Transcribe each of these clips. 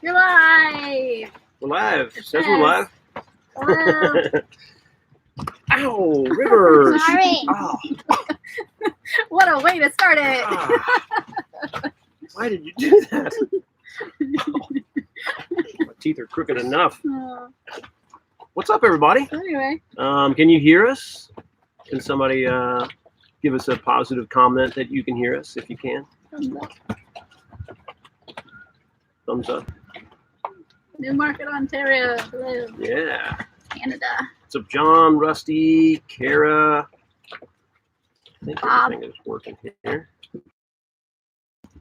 You're live. We're live. It Says we're live. Hello. Ow, Rivers. Sorry. Oh, What a way to start it. why did you do that? My teeth are crooked enough. What's up, everybody? Anyway, Can you hear us? Can somebody give us a positive comment that you can hear us if you can? Thumbs up. Newmarket, Ontario. Hello. Yeah. Canada. What's up, John, Rusty, Kara? I think Bob. everything is working here.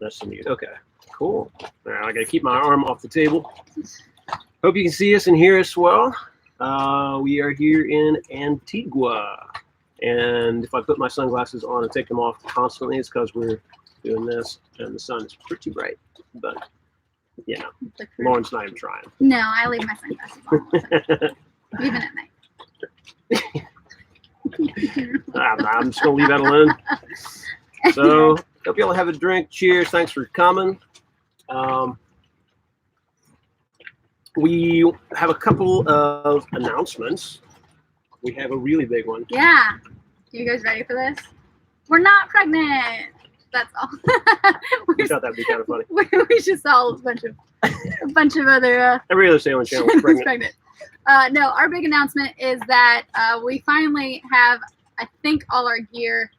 That's the mute. Okay, cool. Now I gotta keep my arm off the table. Hope you can see us and hear us well. We are here in Antigua. And if I put my sunglasses on and take them off constantly, it's because we're doing this and the sun is pretty bright. But, you know, Lauren's not even trying. No, I leave my sunglasses on all the time, even at night. I'm just going to leave that alone. So, hope you all have a drink. Cheers. Thanks for coming. We have a couple of announcements. We have a really big one. Yeah. You guys ready for this? We're not pregnant. That's all. We thought that'd be kind of funny. We just saw a bunch of other Every other sailing channel is pregnant. No, our big announcement is that we finally have, I think, all our gear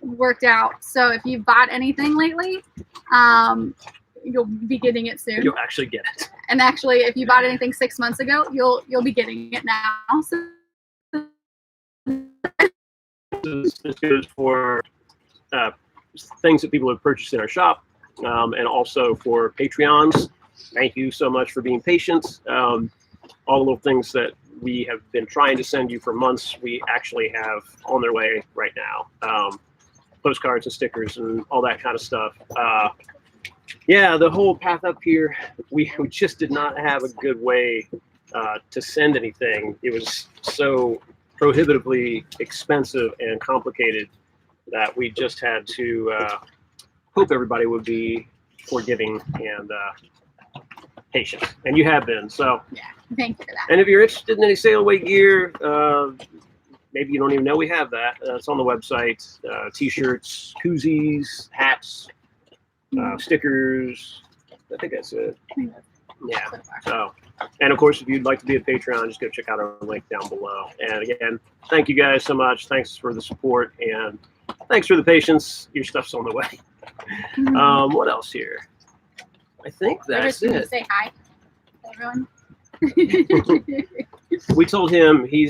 worked out. So if you've bought anything lately, you'll be getting it soon. You'll actually get it. And actually, if you bought anything 6 months ago, you'll be getting it now. So This is good for things that people have purchased in our shop, and also for Patreons. Thank you so much for being patient. All the little things that we have been trying to send you for months, we actually have on their way right now. Postcards and stickers and all that kind of stuff. Yeah, the whole path up here, we just did not have a good way to send anything. It was so prohibitively expensive and complicated that we just had to hope everybody would be forgiving and patient. And you have been, so. yeah, thank you for that. And if you're interested in any SailAway gear, maybe you don't even know we have that. It's on the website. T-shirts, koozies, hats, stickers. I think that's it. Yeah. So, and of course, if you'd like to be a Patreon, just go check out our link down below. And again, thank you guys so much. Thanks for the support and thanks for the patience. Your stuff's on the way. What else here? I think that's it. Say hi to everyone. We told him he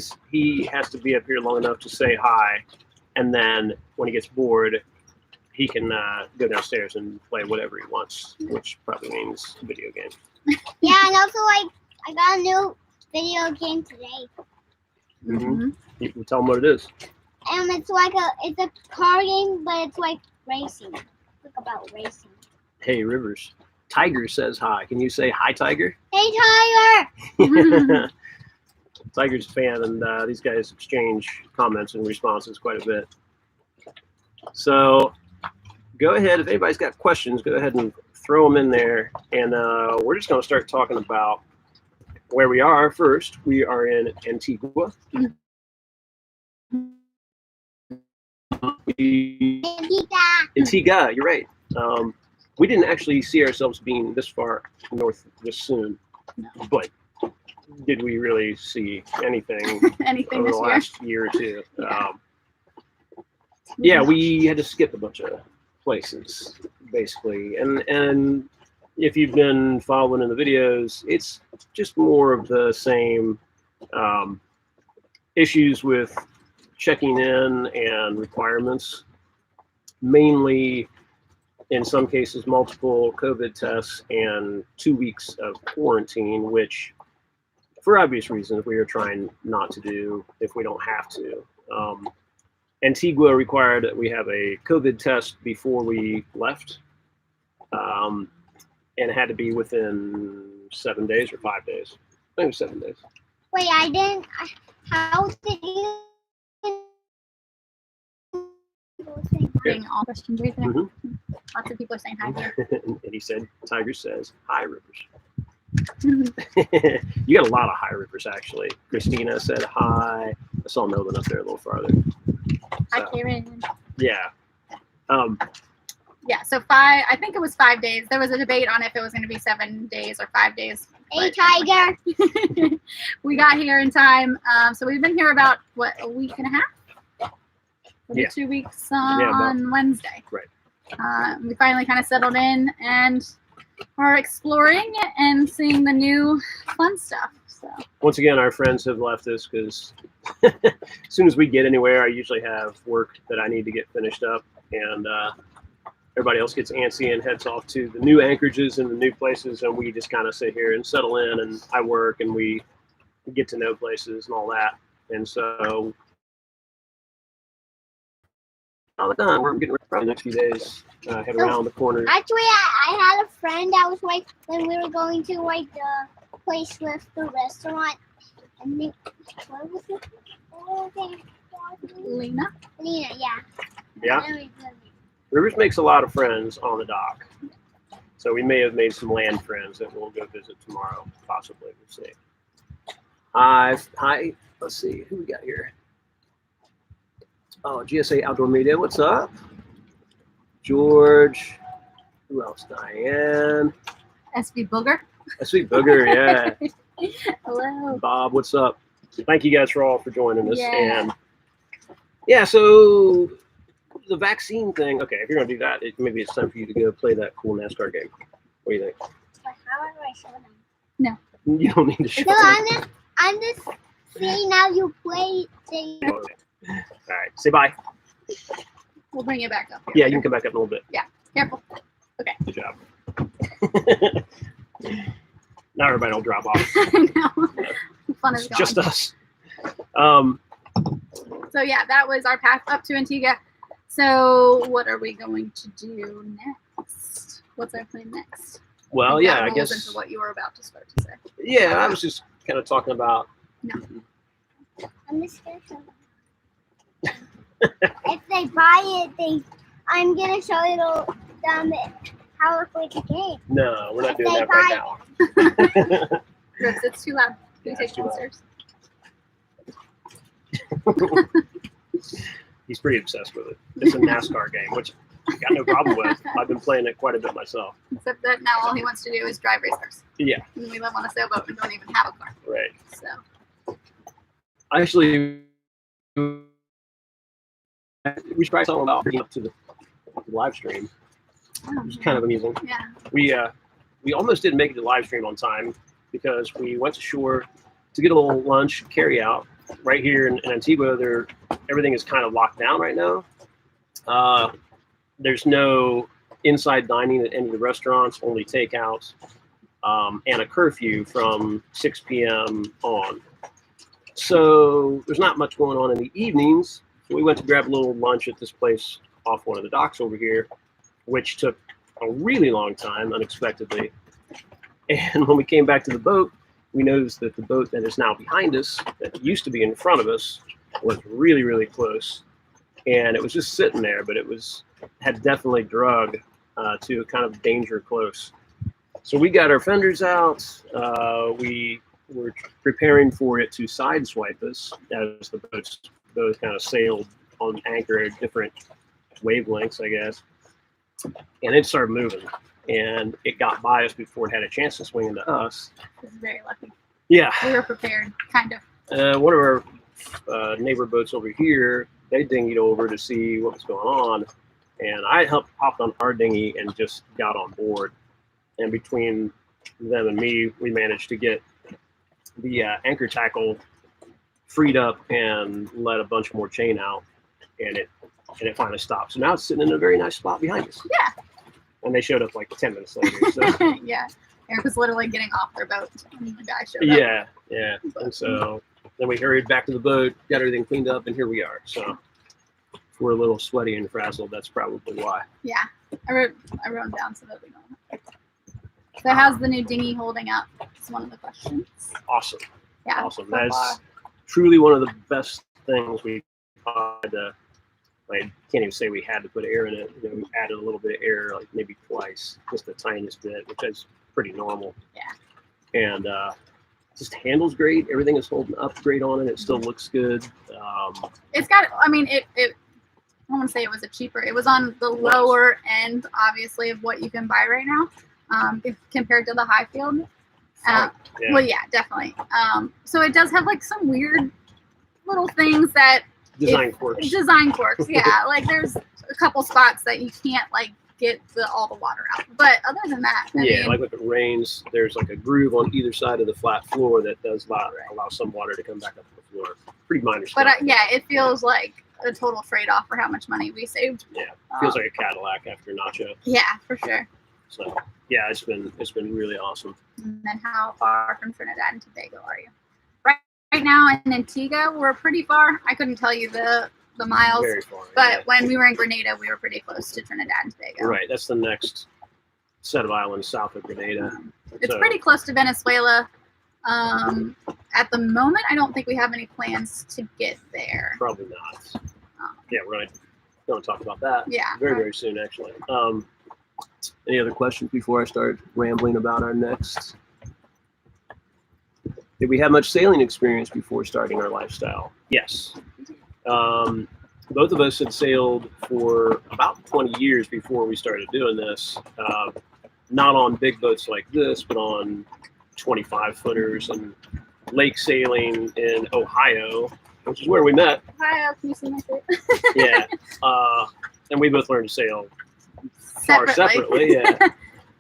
has to be up here long enough to say hi, and then when he gets bored, he can go downstairs and play whatever he wants, which probably means video games. Yeah, and also I got a new video game today. Mm-hmm. You can tell him what it is. It's a car game, but it's like racing. It's about racing. Hey, Rivers. Tiger says hi. Can you say hi, Tiger? Hey, Tiger! Tiger's a fan, and these guys exchange comments and responses quite a bit. So go ahead. If anybody's got questions, go ahead and throw them in there. And we're just going to start talking about where we are first. We are in Antigua. Antigua, you're right. We didn't actually see ourselves being this far north this soon, but did we really see anything over this the year? last year or two? Yeah. Yeah, we had to skip a bunch of places, basically. And if you've been following in the videos, it's just more of the same issues with checking in and requirements, mainly in some cases multiple COVID tests and 2 weeks of quarantine, which for obvious reasons we are trying not to do if we don't have to. Antigua required that we have a COVID test before we left, and it had to be within 7 days or 5 days. I think it was 7 days. Wait, how did you? Reading all questions right there. Mm-hmm. Lots of people are saying hi. And he said, Tiger says, hi, Rivers. You got a lot of hi rippers actually. Christina said hi. I saw Melvin up there a little farther. Hi, So, Karen. yeah. Yeah, so I think it was 5 days. There was a debate on if it was going to be 7 days or 5 days. Hey, Tiger. We got here in time. So we've been here about, what, a week and a half? Maybe Yeah. 2 weeks Yeah, on Wednesday. Right. We finally kind of settled in and are exploring and seeing the new fun stuff. So Once again, our friends have left us because as soon as we get anywhere, I usually have work that I need to get finished up, and everybody else gets antsy and heads off to the new anchorages and the new places, and we just kind of sit here and settle in, and I work, and we get to know places and all that. And so we're getting ready for the next few days, head around the corner. Actually, I had a friend that was like, when we were going to like the place with the restaurant, and they, what was it? What was it? Lena. Lena, yeah. Yeah. Very good. Rivers makes a lot of friends on the dock. So we may have made some land friends that we'll go visit tomorrow, possibly. We'll see. Hi. Let's see who we got here. Oh, GSA Outdoor Media. What's up? George. Who else? Diane. SB Booger. Sweet Booger. Yeah. Hello. Bob. What's up? Thank you guys for joining us. Yeah. And yeah, so the vaccine thing. Okay, if you're gonna do that, maybe it's time for you to go play that cool NASCAR game. What do you think? But how do I show them? You don't need to show No, them. I'm just seeing how you play. Things. All right, say bye. We'll bring you back up here. Yeah, you can come back up in a little bit. Careful. Good job. Now everybody will drop off. I know. Fun is It's gone. just us. So yeah, that was our path up to Antigua. So what are we going to do next? What's our plan next? Well, think yeah, that I rolls guess. into what you were about to start to say. Yeah, I was just kind of talking about. I'm just scared of them. If they buy it, I'm gonna show them how to play the game. No, we're not If doing they that right now. Chris, it's too loud. Can you Yeah, take it's too loud. downstairs? He's pretty obsessed with it. It's a NASCAR game, which I got no problem with. I've been playing it quite a bit myself. Except that now all he wants to do is drive race cars. Yeah, And we live on a sailboat and don't even have a car. right. So Actually, we should probably talk about bringing up to the live stream. It was kind of amusing. yeah. We almost didn't make it to live stream on time because we went to shore to get a little lunch carry out. Right here in Antigua, everything is kind of locked down right now. There's no inside dining at any of the restaurants, only takeouts, and a curfew from 6 p.m. on. So there's not much going on in the evenings. So we went to grab a little lunch at this place off one of the docks over here, which took a really long time, unexpectedly. And when we came back to the boat, we noticed that the boat that is now behind us, that used to be in front of us, was really, really close. And it was just sitting there, but had definitely drug to kind of danger close. So we got our fenders out. We were preparing for it to sideswipe us as the boats both kind of sailed on anchor at different wavelengths, I guess. And it started moving. And it got by us before it had a chance to swing into us. This is very lucky. Yeah. We were prepared, kind of. One of our neighbor boats over here, they dinghied over to see what was going on. And I hopped on our dinghy and just got on board. And between them and me, we managed to get the anchor tackle freed up and let a bunch more chain out. And it finally stopped. So now it's sitting in a very nice spot behind us. Yeah. And they showed up like 10 minutes later. So. Yeah. Eric was literally getting off their boat when the guy showed up. Yeah. And so then we hurried back to the boat, got everything cleaned up, and here we are. So if we're a little sweaty and frazzled, that's probably why. Yeah. I wrote down so that we know. So how's the new dinghy holding up? It's one of the questions. Awesome. Yeah. Awesome. So That's far. truly one of the best things we had to. I can't even say we had to put air in it. We added a little bit of air, like maybe twice, just the tiniest bit, which is pretty normal. Yeah. and just handles great. Everything is holding up great on it. It still looks good. It's got, I mean, it I don't want to say it was a cheaper, it was on the lower end, obviously, of what you can buy right now, compared to the high field. Yeah. Well, yeah, definitely. So it does have like some weird little things that Design quirks. Yeah, like there's a couple spots that you can't like get all the water out, but other than that, I mean, like if it rains, there's like a groove on either side of the flat floor that does allow some water to come back up to the floor. Pretty minor stuff. But yeah, it feels like a total trade-off for how much money we saved. Yeah, feels like a Cadillac after Nacho. Yeah, for sure. So yeah, it's been really awesome. And then how far from Trinidad and Tobago are you? Right now in Antigua, we're pretty far. I couldn't tell you the miles, Very far, but when we were in Grenada, we were pretty close to Trinidad and Tobago. Right, that's the next set of islands south of Grenada. It's pretty close to Venezuela. At the moment, I don't think we have any plans to get there. Probably not. Yeah, we're going to talk about that. Yeah, very soon, actually. Any other questions before I start rambling about our next? Did we have much sailing experience before starting our lifestyle? Yes. Both of us had sailed for about 20 years before we started doing this. Not on big boats like this, but on 25-footers and lake sailing in Ohio, which is where we met. Ohio, can you see my shirt? Yeah. And we both learned to sail separately. Yeah.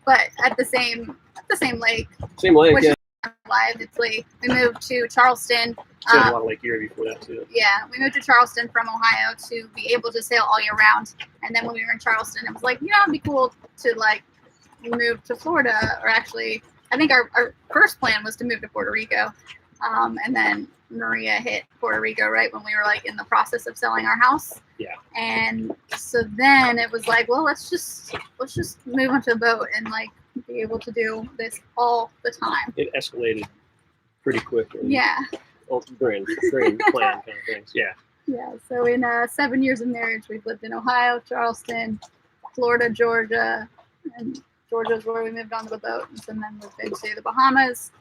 But at the same lake. Same lake, which yeah. Is obviously, we moved to Charleston. Sailed a lot of Lake Erie before that too. Yeah, we moved to Charleston from Ohio to be able to sail all year round. And then when we were in Charleston, it was like, it'd be cool to like move to Florida, or actually, I think our first plan was to move to Puerto Rico. And then Maria hit Puerto Rico right when we were like in the process of selling our house. Yeah. And so then it was like, well, let's just move onto a boat and like be able to do this all the time. It escalated pretty quickly. Yeah. During plan kind of things. Yeah. Yeah. So in 7 years of marriage, we've lived in Ohio, Charleston, Florida, Georgia, and Georgia is where we moved onto the boat. And then we've been to the Bahamas,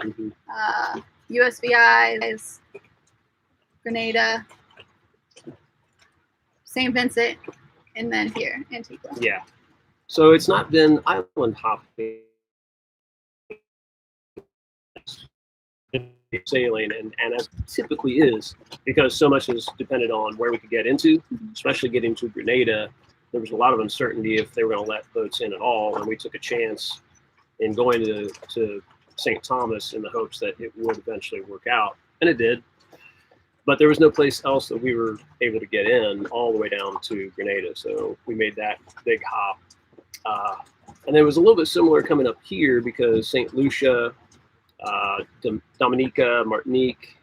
USVI, Grenada, St. Vincent, and then here, Antigua. Yeah. So it's not been island hopping, sailing, and as it typically is, because so much is dependent on where we could get into, especially getting to Grenada. There was a lot of uncertainty if they were going to let boats in at all, and we took a chance in going to St. Thomas in the hopes that it would eventually work out, and it did. But there was no place else that we were able to get in all the way down to Grenada, so we made that big hop. And it was a little bit similar coming up here because St. Lucia, Dominica, Martinique,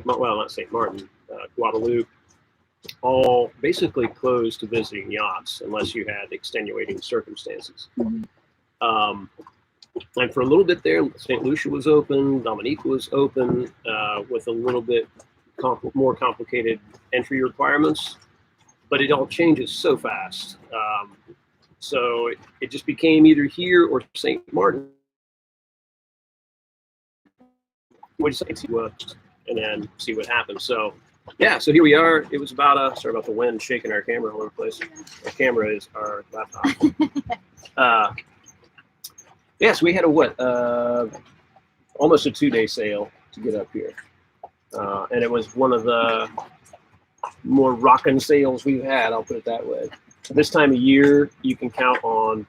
not St. Martin, Guadeloupe, all basically closed to visiting yachts unless you had extenuating circumstances. And for a little bit there, St. Lucia was open, Dominica was open, with a little bit more complicated entry requirements, but it all changes so fast. So it just became either here or St. Martin, which is and then see what happens. So yeah, so here we are. It was about sorry about the wind shaking our camera all over the place. Our camera is our laptop. Yes, we had almost a 2-day sail to get up here. And it was one of the more rockin' sails we've had, I'll put it that way. This time of year, you can count on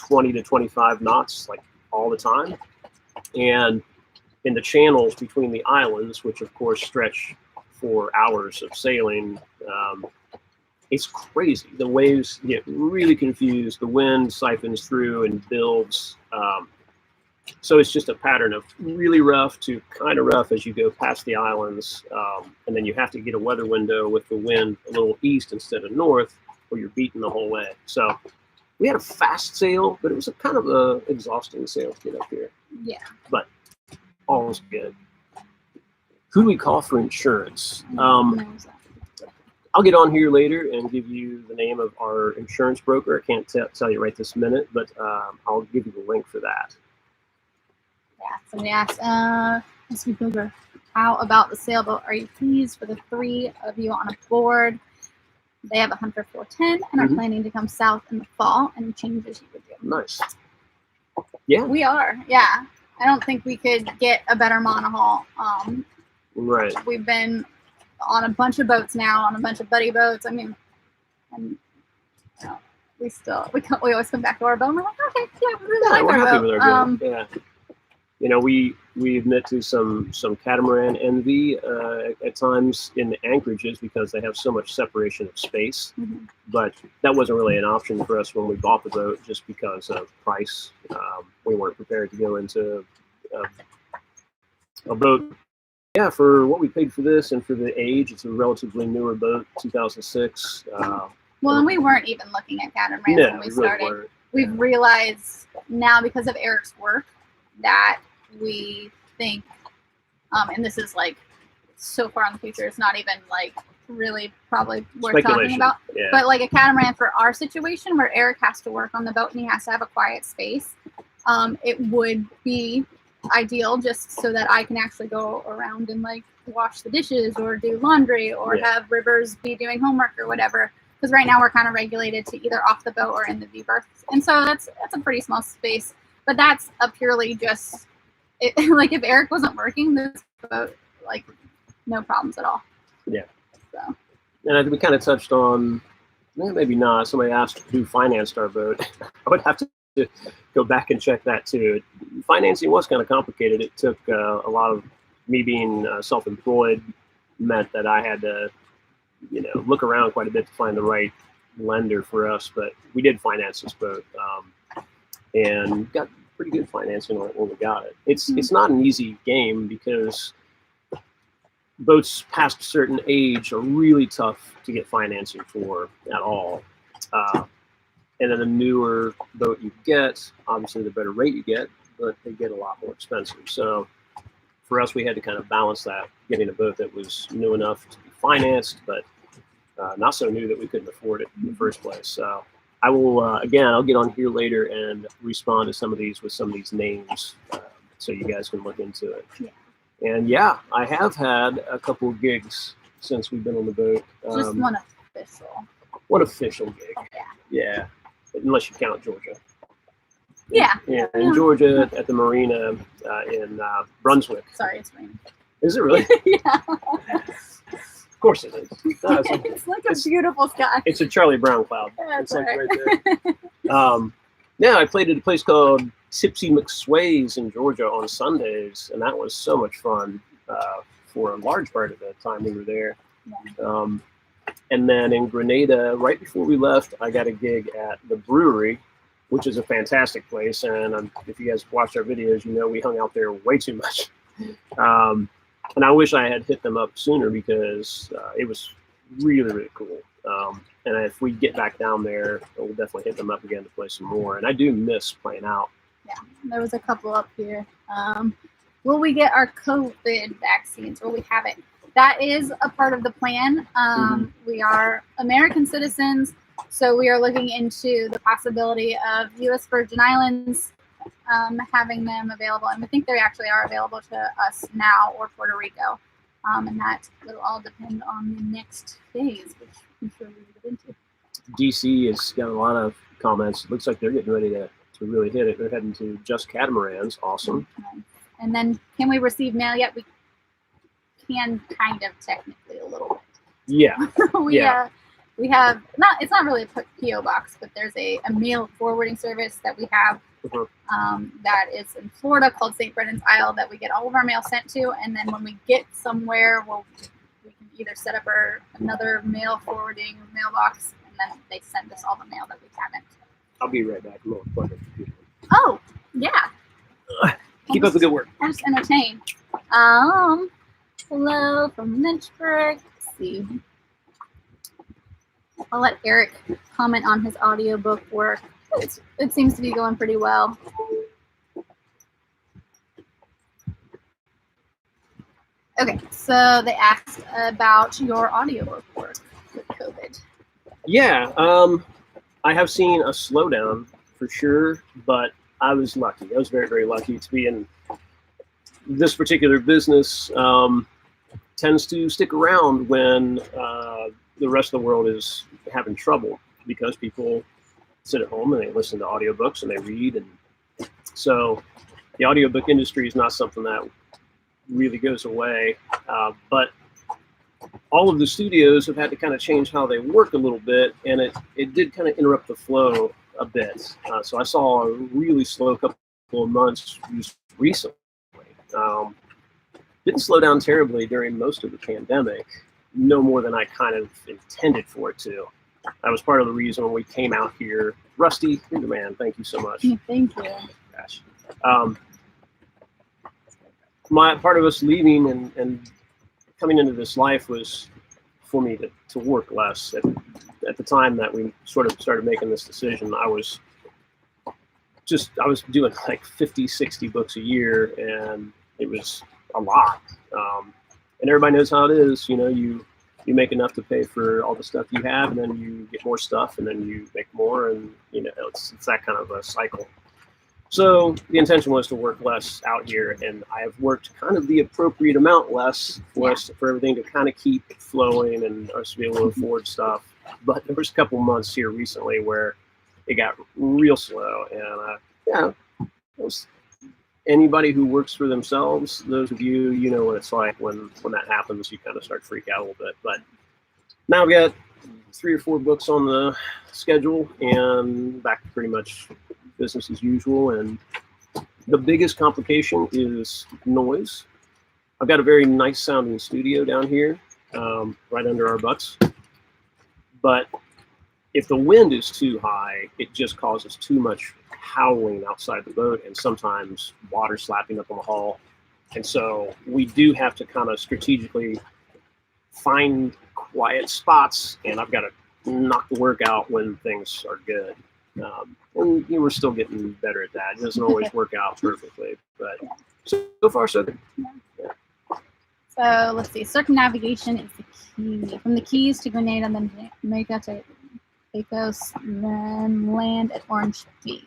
20 to 25 knots, like all the time. And in the channels between the islands, which of course stretch for hours of sailing, it's crazy. The waves get really confused. The wind siphons through and builds. So it's just a pattern of really rough to kind of rough as you go past the islands. And then you have to get a weather window with the wind a little east instead of north, or you're beaten the whole way. So we had a fast sail, but it was a kind of a exhausting sail to get up here. Yeah. But all was good. Who do we call for insurance? I'll get on here later and give you the name of our insurance broker. I can't tell you right this minute, but I'll give you the link for that. Yeah, Somebody asked, Mr. Booger, how about the sailboat? Are you pleased for the 3 of you on a board? They have a Hunter 410 and are planning to come south in the fall. Any changes you would do? Nice. Yeah. We are, yeah. I don't think we could get a better monohull. Right. We've been on a bunch of boats now, on a bunch of buddy boats. I mean, and you know, we always come back to our boat and we're like, okay, yeah, we really like we're our happy boat. with our boat. Yeah. You know, we admit to some catamaran envy at times in the anchorages because they have so much separation of space. But that wasn't really an option for us when we bought the boat, just because of price. We weren't prepared to go into a boat. Yeah, for what we paid for this and for the age, it's a relatively newer boat, 2006. Well, and we weren't even looking at catamarans when we started. Really We've realized now, because of Eric's work, that we think, and this is like so far in the future, it's not even like really probably worth talking about, but like a catamaran for our situation where Eric has to work on the boat and he has to have a quiet space, it would be ideal just so that I can actually go around and like wash the dishes or do laundry or have Rivers be doing homework or whatever. Because right now we're kind of regulated to either off the boat or in the V-berth, and so that's a pretty small space. But that's a purely just like if Eric wasn't working, this boat, like, no problems at all. Yeah. So. And I think we kind of touched on, maybe not. Somebody asked who financed our boat. I would have to go back and check that too. Financing was kind of complicated. It took a lot of me being self-employed meant that I had to, look around quite a bit to find the right lender for us. But we did finance this boat and got pretty good financing on it when we got it. It's not an easy game because boats past a certain age are really tough to get financing for at all. And then the newer boat you get, obviously the better rate you get, but they get a lot more expensive. So for us, we had to kind of balance that, getting a boat that was new enough to be financed, but not so new that we couldn't afford it in the first place. So I will, again, I'll get on here later and respond to some of these with some of these names so you guys can look into it. Yeah. And yeah, I have had a couple of gigs since we've been on the boat. Just one official. One official gig. Yeah. Unless you count Georgia. Yeah. Yeah, in Georgia at the marina in Brunswick. Sorry, it's raining. Is it really? Yeah. Of course it is. No, it's like a beautiful sky. It's a Charlie Brown cloud. That's it's like right there. Yeah, I played at a place called Tipsy McSway's in Georgia on Sundays, and that was so much fun for a large part of the time we were there. Yeah. And then in Grenada, right before we left, I got a gig at the brewery, which is a fantastic place. And if you guys watched our videos, we hung out there way too much. And I wish I had hit them up sooner because it was really, really cool. And if we get back down there, we'll definitely hit them up again to play some more. And I do miss playing out. Yeah, there was a couple up here. Will we get our COVID vaccines? Will we have it? That is a part of the plan. We are American citizens, so we are looking into the possibility of U.S. Virgin Islands having them available. And I think they actually are available to us now, or Puerto Rico. And that will all depend on the next phase, which I'm sure we'll get into. DC has got a lot of comments. It looks like they're getting ready to really hit it. They're heading to just catamarans. Awesome. And then, can we receive mail yet? We can kind of technically a little bit. Yeah. We have it's not really a PO box, but there's a mail forwarding service that we have that is in Florida called St. Brendan's Isle that we get all of our mail sent to, and then when we get somewhere, we can either set up another mail forwarding mailbox, and then they send us all the mail that we haven't. I'll be right back. I'm going to plug the computer. Oh, yeah. Keep up the good work. I'm just entertained. Hello from Lynchburg. Let's see. I'll let Eric comment on his audiobook work. It seems to be going pretty well. Okay, so they asked about your audiobook work with COVID. Yeah, I have seen a slowdown for sure, but I was lucky. I was very, very lucky to be in this particular business tends to stick around when the rest of the world is having trouble, because people sit at home and they listen to audiobooks and they read. And so the audiobook industry is not something that really goes away. But all of the studios have had to kind of change how they work a little bit, and it did kind of interrupt the flow a bit. So I saw a really slow couple of months recently. Didn't slow down terribly during most of the pandemic, no more than I kind of intended for it to. That was part of the reason when we came out here. Rusty, you're the man. Thank you so much. Thank you. Gosh. Part of us leaving and coming into this life was for me to work less. At the time that we sort of started making this decision, I was doing like 50, 60 books a year, and it was a lot. And everybody knows how it is. You know, you make enough to pay for all the stuff you have, and then you get more stuff, and then you make more, and you know, it's that kind of a cycle. So the intention was to work less out here, and I have worked kind of the appropriate amount less for everything to kind of keep flowing and us to be able to afford stuff. But there was a couple months here recently where it got real slow, and anybody who works for themselves, those of you, you know what it's like when that happens. You kind of start to freak out a little bit. But now I've got 3 or 4 books on the schedule, and back to pretty much business as usual. And the biggest complication is noise. I've got a very nice sounding studio down here, right under our butts. But if the wind is too high, it just causes too much howling outside the boat, and sometimes water slapping up on the hull. And so we do have to kind of strategically find quiet spots, and I've got to knock the work out when things are good. And you know, we're still getting better at that. It doesn't always work out perfectly, but so far so good. Yeah. So let's see. Circumnavigation is the key. From the Keys to Grenada, then Jamaica to Pecos, then land at Orange Beach.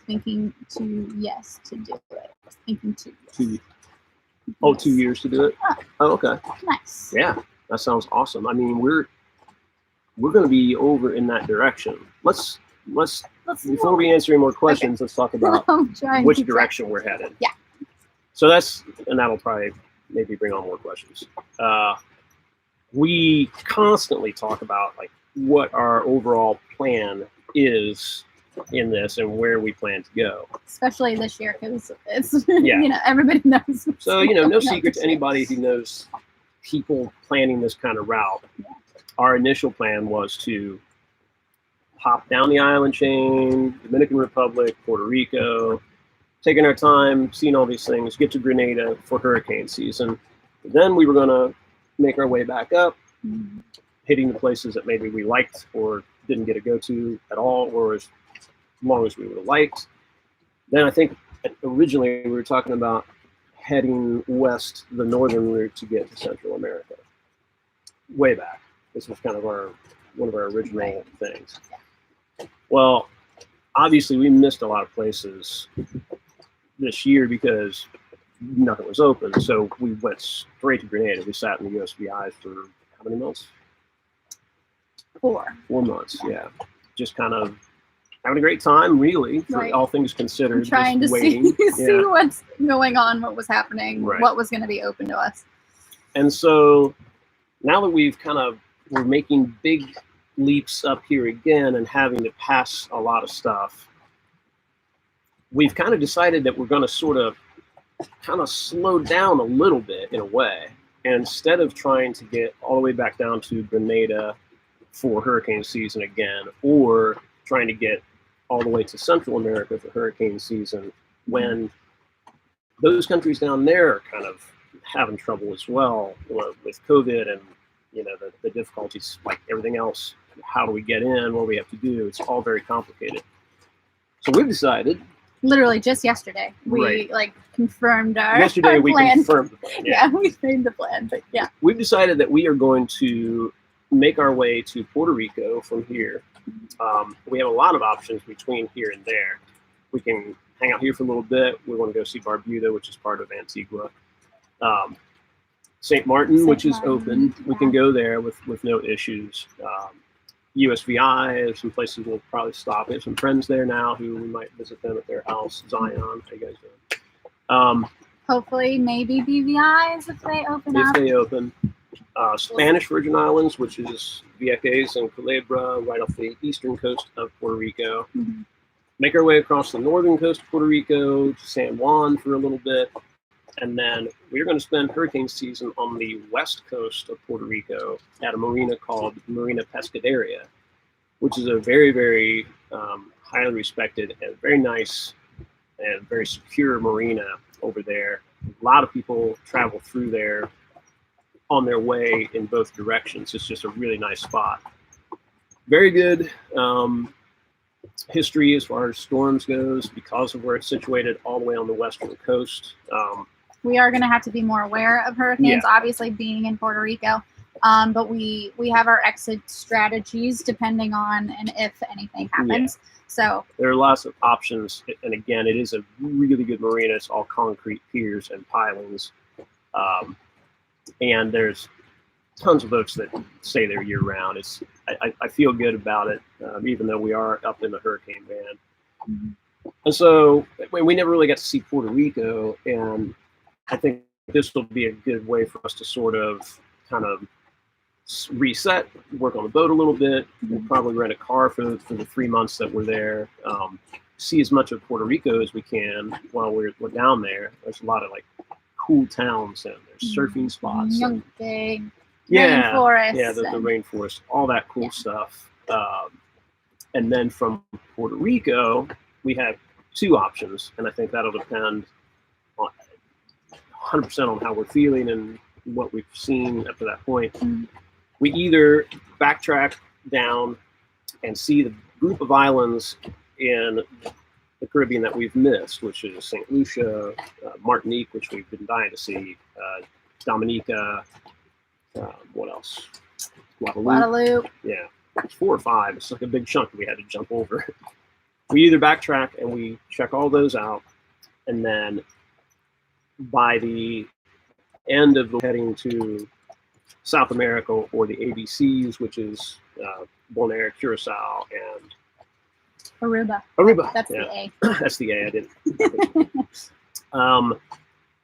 Thinking to do it. Thinking to. 2 years to do it. Oh, okay. Nice. Yeah, that sounds awesome. I mean, we're going to be over in that direction. Let's before we answer any more questions, let's talk about which direction we're headed. Yeah. So that'll probably maybe bring on more questions. We constantly talk about like what our overall plan is in this and where we plan to go. Especially this year, because it's you know, everybody knows. So you know, no secret to anybody who knows people planning this kind of route. Yeah. Our initial plan was to hop down the island chain, Dominican Republic, Puerto Rico, taking our time, seeing all these things, get to Grenada for hurricane season. Then we were going to make our way back up, hitting the places that maybe we liked or didn't get to go to at all, or as long as we would have liked. Then I think originally we were talking about heading west, the northern route to get to Central America. Way back. This was kind of one of our original things. Well, obviously we missed a lot of places this year because nothing was open. So we went straight to Grenada. We sat in the USVI for how many months? 4 months, yeah. Just kind of having a great time, really, for all things considered. Trying to see what's going on, what was happening, what was going to be open to us. And so now that we're making big leaps up here again and having to pass a lot of stuff, we've kind of decided that we're going to sort of kind of slow down a little bit in a way. And instead of trying to get all the way back down to Grenada for hurricane season again, or trying to get all the way to Central America for hurricane season, when those countries down there are kind of having trouble as well with COVID and you know the difficulties like everything else. How do we get in? What do we have to do? It's all very complicated. So we've decided. Literally just yesterday, we confirmed our Yesterday we plan. Confirmed the plan. Yeah, we made the plan, but yeah. We've decided that we are going to make our way to Puerto Rico from here. We have a lot of options between here and there. We can hang out here for a little bit. We want to go see Barbuda, which is part of Antigua. St. Martin, St. which is Martin, open. We yeah. can go there with no issues. USVI, there's some places we'll probably stop. We have some friends there now who we might visit them at their house. Zion, how you guys doing? Hopefully, maybe BVI's if they open If up. they open. Spanish Virgin Islands, which is Vieques and Culebra, right off the eastern coast of Puerto Rico. Mhm. Make our way across the northern coast of Puerto Rico to San Juan for a little bit. And then we're going to spend hurricane season on the west coast of Puerto Rico at a marina called Marina Pescaderia, which is a very, very highly respected and very nice and very secure marina over there. A lot of people travel through there on their way in both directions. It's just a really nice spot. Very good history as far as storms goes because of where it's situated all the way on the western coast. We are going to have to be more aware of hurricanes, obviously being in Puerto Rico. But we have our exit strategies depending on and if anything happens. So there are lots of options. And again, it is a really good marina. It's all concrete piers and pilings. And there's tons of boats that stay there year round. I feel good about it, even though we are up in the hurricane band. Mm-hmm. And so we never really got to see Puerto Rico, and I think this will be a good way for us to sort of kind of reset, work on the boat a little bit. We'll probably rent a car for the 3 months that we're there. See as much of Puerto Rico as we can while we're down there. There's a lot of like cool towns and there's surfing spots. Young Big, Yeah, rainforest. yeah, the rainforest, all that cool stuff. And then from Puerto Rico, we have two options, and I think that'll depend on 100% on how we're feeling and what we've seen up to that point. Mm-hmm. We either backtrack down and see the group of islands in the Caribbean that we've missed, which is St. Lucia, Martinique, which we've been dying to see, Dominica, what else? Guadeloupe. Yeah, it's 4 or 5. It's like a big chunk we had to jump over. We either backtrack and we check all those out, and then by the end of the heading to South America or the ABCs, which is Bonaire, Curacao, and Aruba. That's yeah. the A. That's the A. I didn't.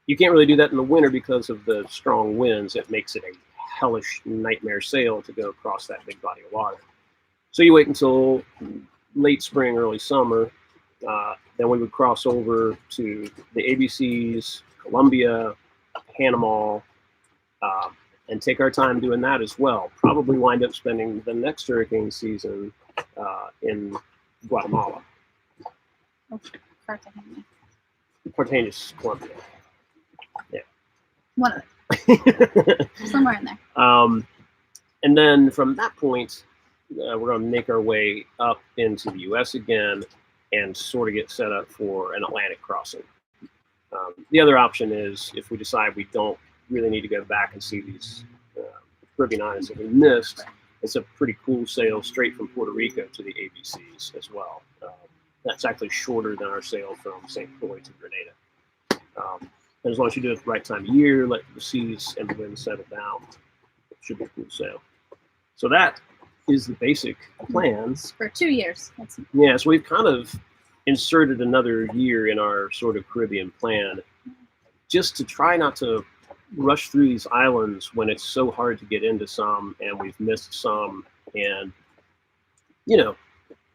You can't really do that in the winter because of the strong winds. It makes it a hellish nightmare sail to go across that big body of water. So you wait until late spring, early summer. Then we would cross over to the ABCs, Colombia, Panama, and take our time doing that as well. Probably wind up spending the next hurricane season in Guatemala. Cartagena. Cartagena's Colombia. Yeah. One of them. Somewhere in there. And then from that point, we're going to make our way up into the U.S. again and sort of get set up for an Atlantic crossing. The other option is if we decide we don't really need to go back and see these Caribbean islands that we missed, it's a pretty cool sail straight from Puerto Rico to the ABCs as well. That's actually shorter than our sail from St. Croix to Grenada. And as long as you do it at the right time of year, let the seas and the wind settle down, it should be a cool sail. So that is the basic plans. For 2 years. Yeah, so we've kind of inserted another year in our sort of Caribbean plan just to try not to rush through these islands when it's so hard to get into some and we've missed some. And, you know,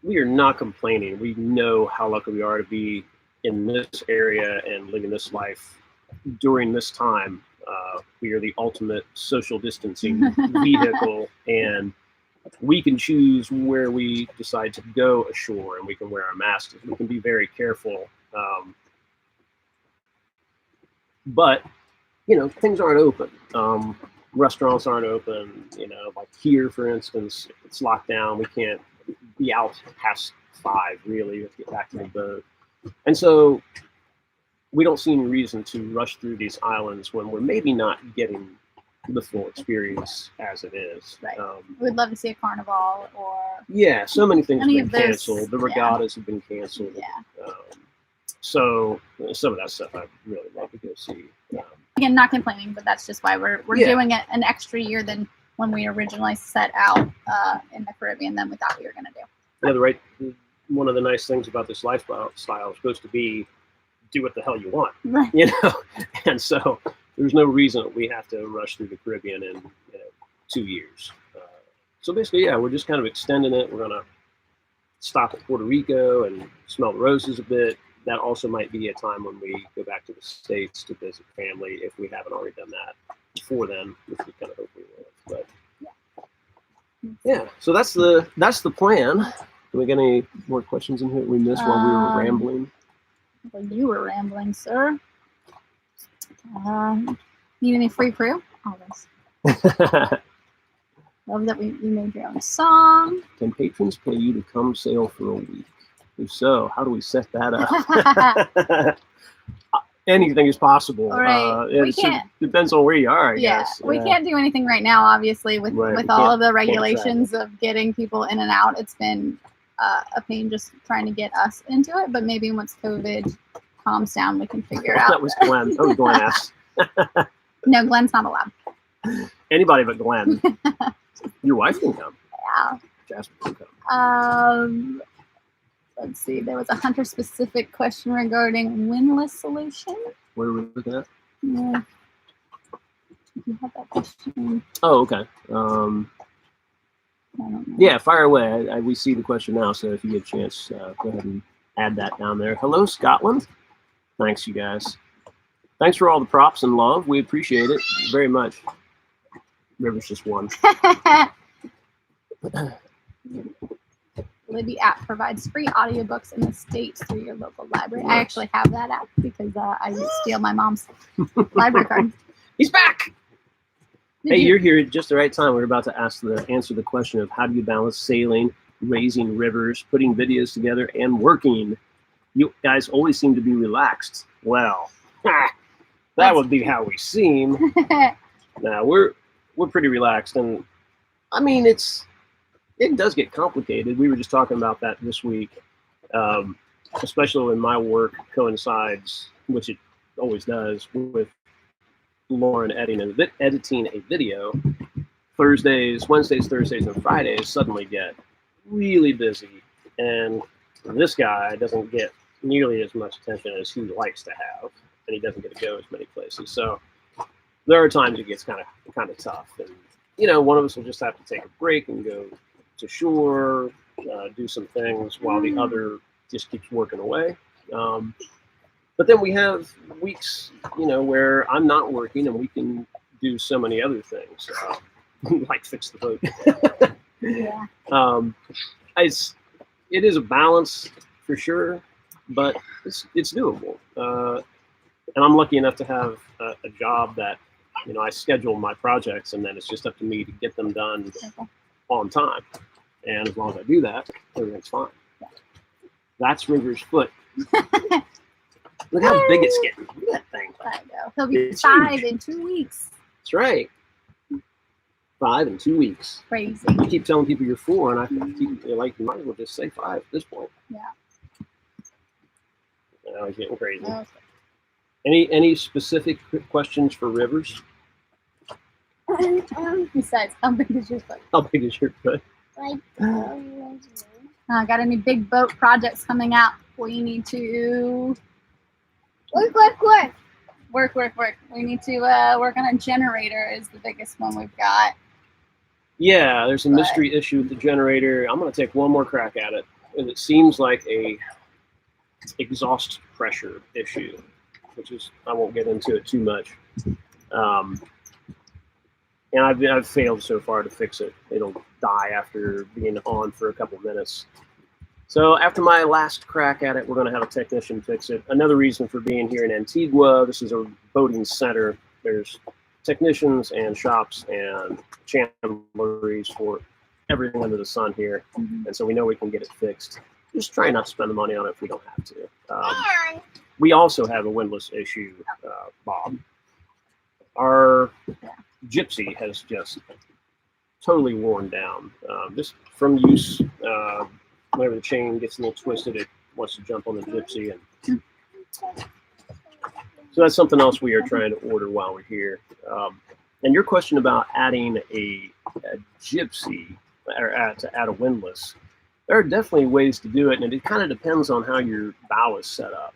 we are not complaining. We know how lucky we are to be in this area and living this life during this time. We are the ultimate social distancing vehicle, and we can choose where we decide to go ashore, and we can wear our masks. We can be very careful. But, you know, things aren't open. Restaurants aren't open. You know, like here, for instance, it's locked down. We can't be out past 5, really. We have to get back to the boat. And so we don't see any reason to rush through these islands when we're maybe not getting the full experience as it is. Right. We'd love to see a carnival or... Yeah, so many things have been those, canceled. The regattas have been canceled. Yeah. So some of that stuff I'd really love to go see. Again, not complaining, but that's just why we're Yeah. doing it an extra year than when we originally set out in the Caribbean than we thought we were going to do. One of the nice things about this lifestyle is supposed to be do what the hell you want, Right. And so there's no reason that we have to rush through the Caribbean in 2 years. So basically, yeah, we're just kind of extending it. We're gonna stop at Puerto Rico and smell the roses a bit. That also might be a time when we go back to the States to visit family if we haven't already done that before then, which we kind of hope we will. But yeah, so that's the plan. Do we get any more questions in here that we missed while we were rambling? Well, you were rambling, sir. Need any free crew? Always. Love that you made your own song. Can patrons pay you to come sail for a week? If so, how do we set that up? Anything is possible. Right. We can't. Depends on where you are, I guess. We can't do anything right now, obviously, with all of the regulations travel. of getting people in and out. It's been a pain just trying to get us into it, but maybe once COVID calms down, we can figure out. That was Glenn. That was Glenn S. No, Glenn's not allowed. Anybody but Glenn. Your wife can come. Yeah. Jasper can come. Let's see. There was a hunter-specific question regarding windlass solution. What are we looking at? Yeah. You have that question. Oh, okay. I don't know. Yeah, fire away. We see the question now, so if you get a chance, go ahead and add that down there. Hello, Scotland. Thanks, you guys. Thanks for all the props and love. We appreciate it very much. River's just one. Libby app provides free audiobooks in the States through your local library. I actually have that app because I used to steal my mom's library card. He's back! You're here at just the right time. We're about to answer the question of how do you balance sailing, raising rivers, putting videos together, and working. You guys always seem to be relaxed. Well, that would be how we seem. Now, we're pretty relaxed, and I mean, it does get complicated. We were just talking about that this week, especially when my work coincides, which it always does, with Lauren editing a video. Wednesdays, Thursdays, and Fridays suddenly get really busy, and this guy doesn't get nearly as much attention as he likes to have, and he doesn't get to go as many places. So there are times it gets kind of tough, and one of us will just have to take a break and go to shore, do some things while the other just keeps working away. But then we have weeks, where I'm not working and we can do so many other things, like fix the boat. Yeah. It is a balance for sure, but it's doable. And I'm lucky enough to have a job that, I schedule my projects, and then it's just up to me to get them done on time. And as long as I do that, everything's fine. Yeah. That's River's foot. Look how big it's getting. Look at that thing. I know. He'll be It's 5 huge. in 2 weeks. That's right. 5 in 2 weeks. Crazy. You keep telling people you're 4, and I think you might as well just say 5 at this point. Yeah. It's getting crazy. Okay. Any specific questions for Rivers? Besides, how big is your foot? How big is your foot? Like, Got any big boat projects coming out? We need to work. We need to work on a generator is the biggest one we've got. Yeah, there's a mystery issue with the generator. I'm going to take one more crack at it. And it seems like a exhaust pressure issue, which is, I won't get into it too much. And I've failed so far to fix it. It'll die after being on for a couple minutes. So after my last crack at it, we're going to have a technician fix it. Another reason for being here in Antigua, this is a boating center. There's technicians and shops and chandleries for everything under the sun here. Mm-hmm. And so we know we can get it fixed. Just try not to spend the money on it if we don't have to. and We also have a windlass issue, Bob. Our Gypsy has just totally worn down. Just from use, whenever the chain gets a little twisted, it wants to jump on the Gypsy, and So that's something else we are trying to order while we're here. And your question about adding a gypsy or to add a windlass, there are definitely ways to do it, and it kind of depends on how your bow is set up.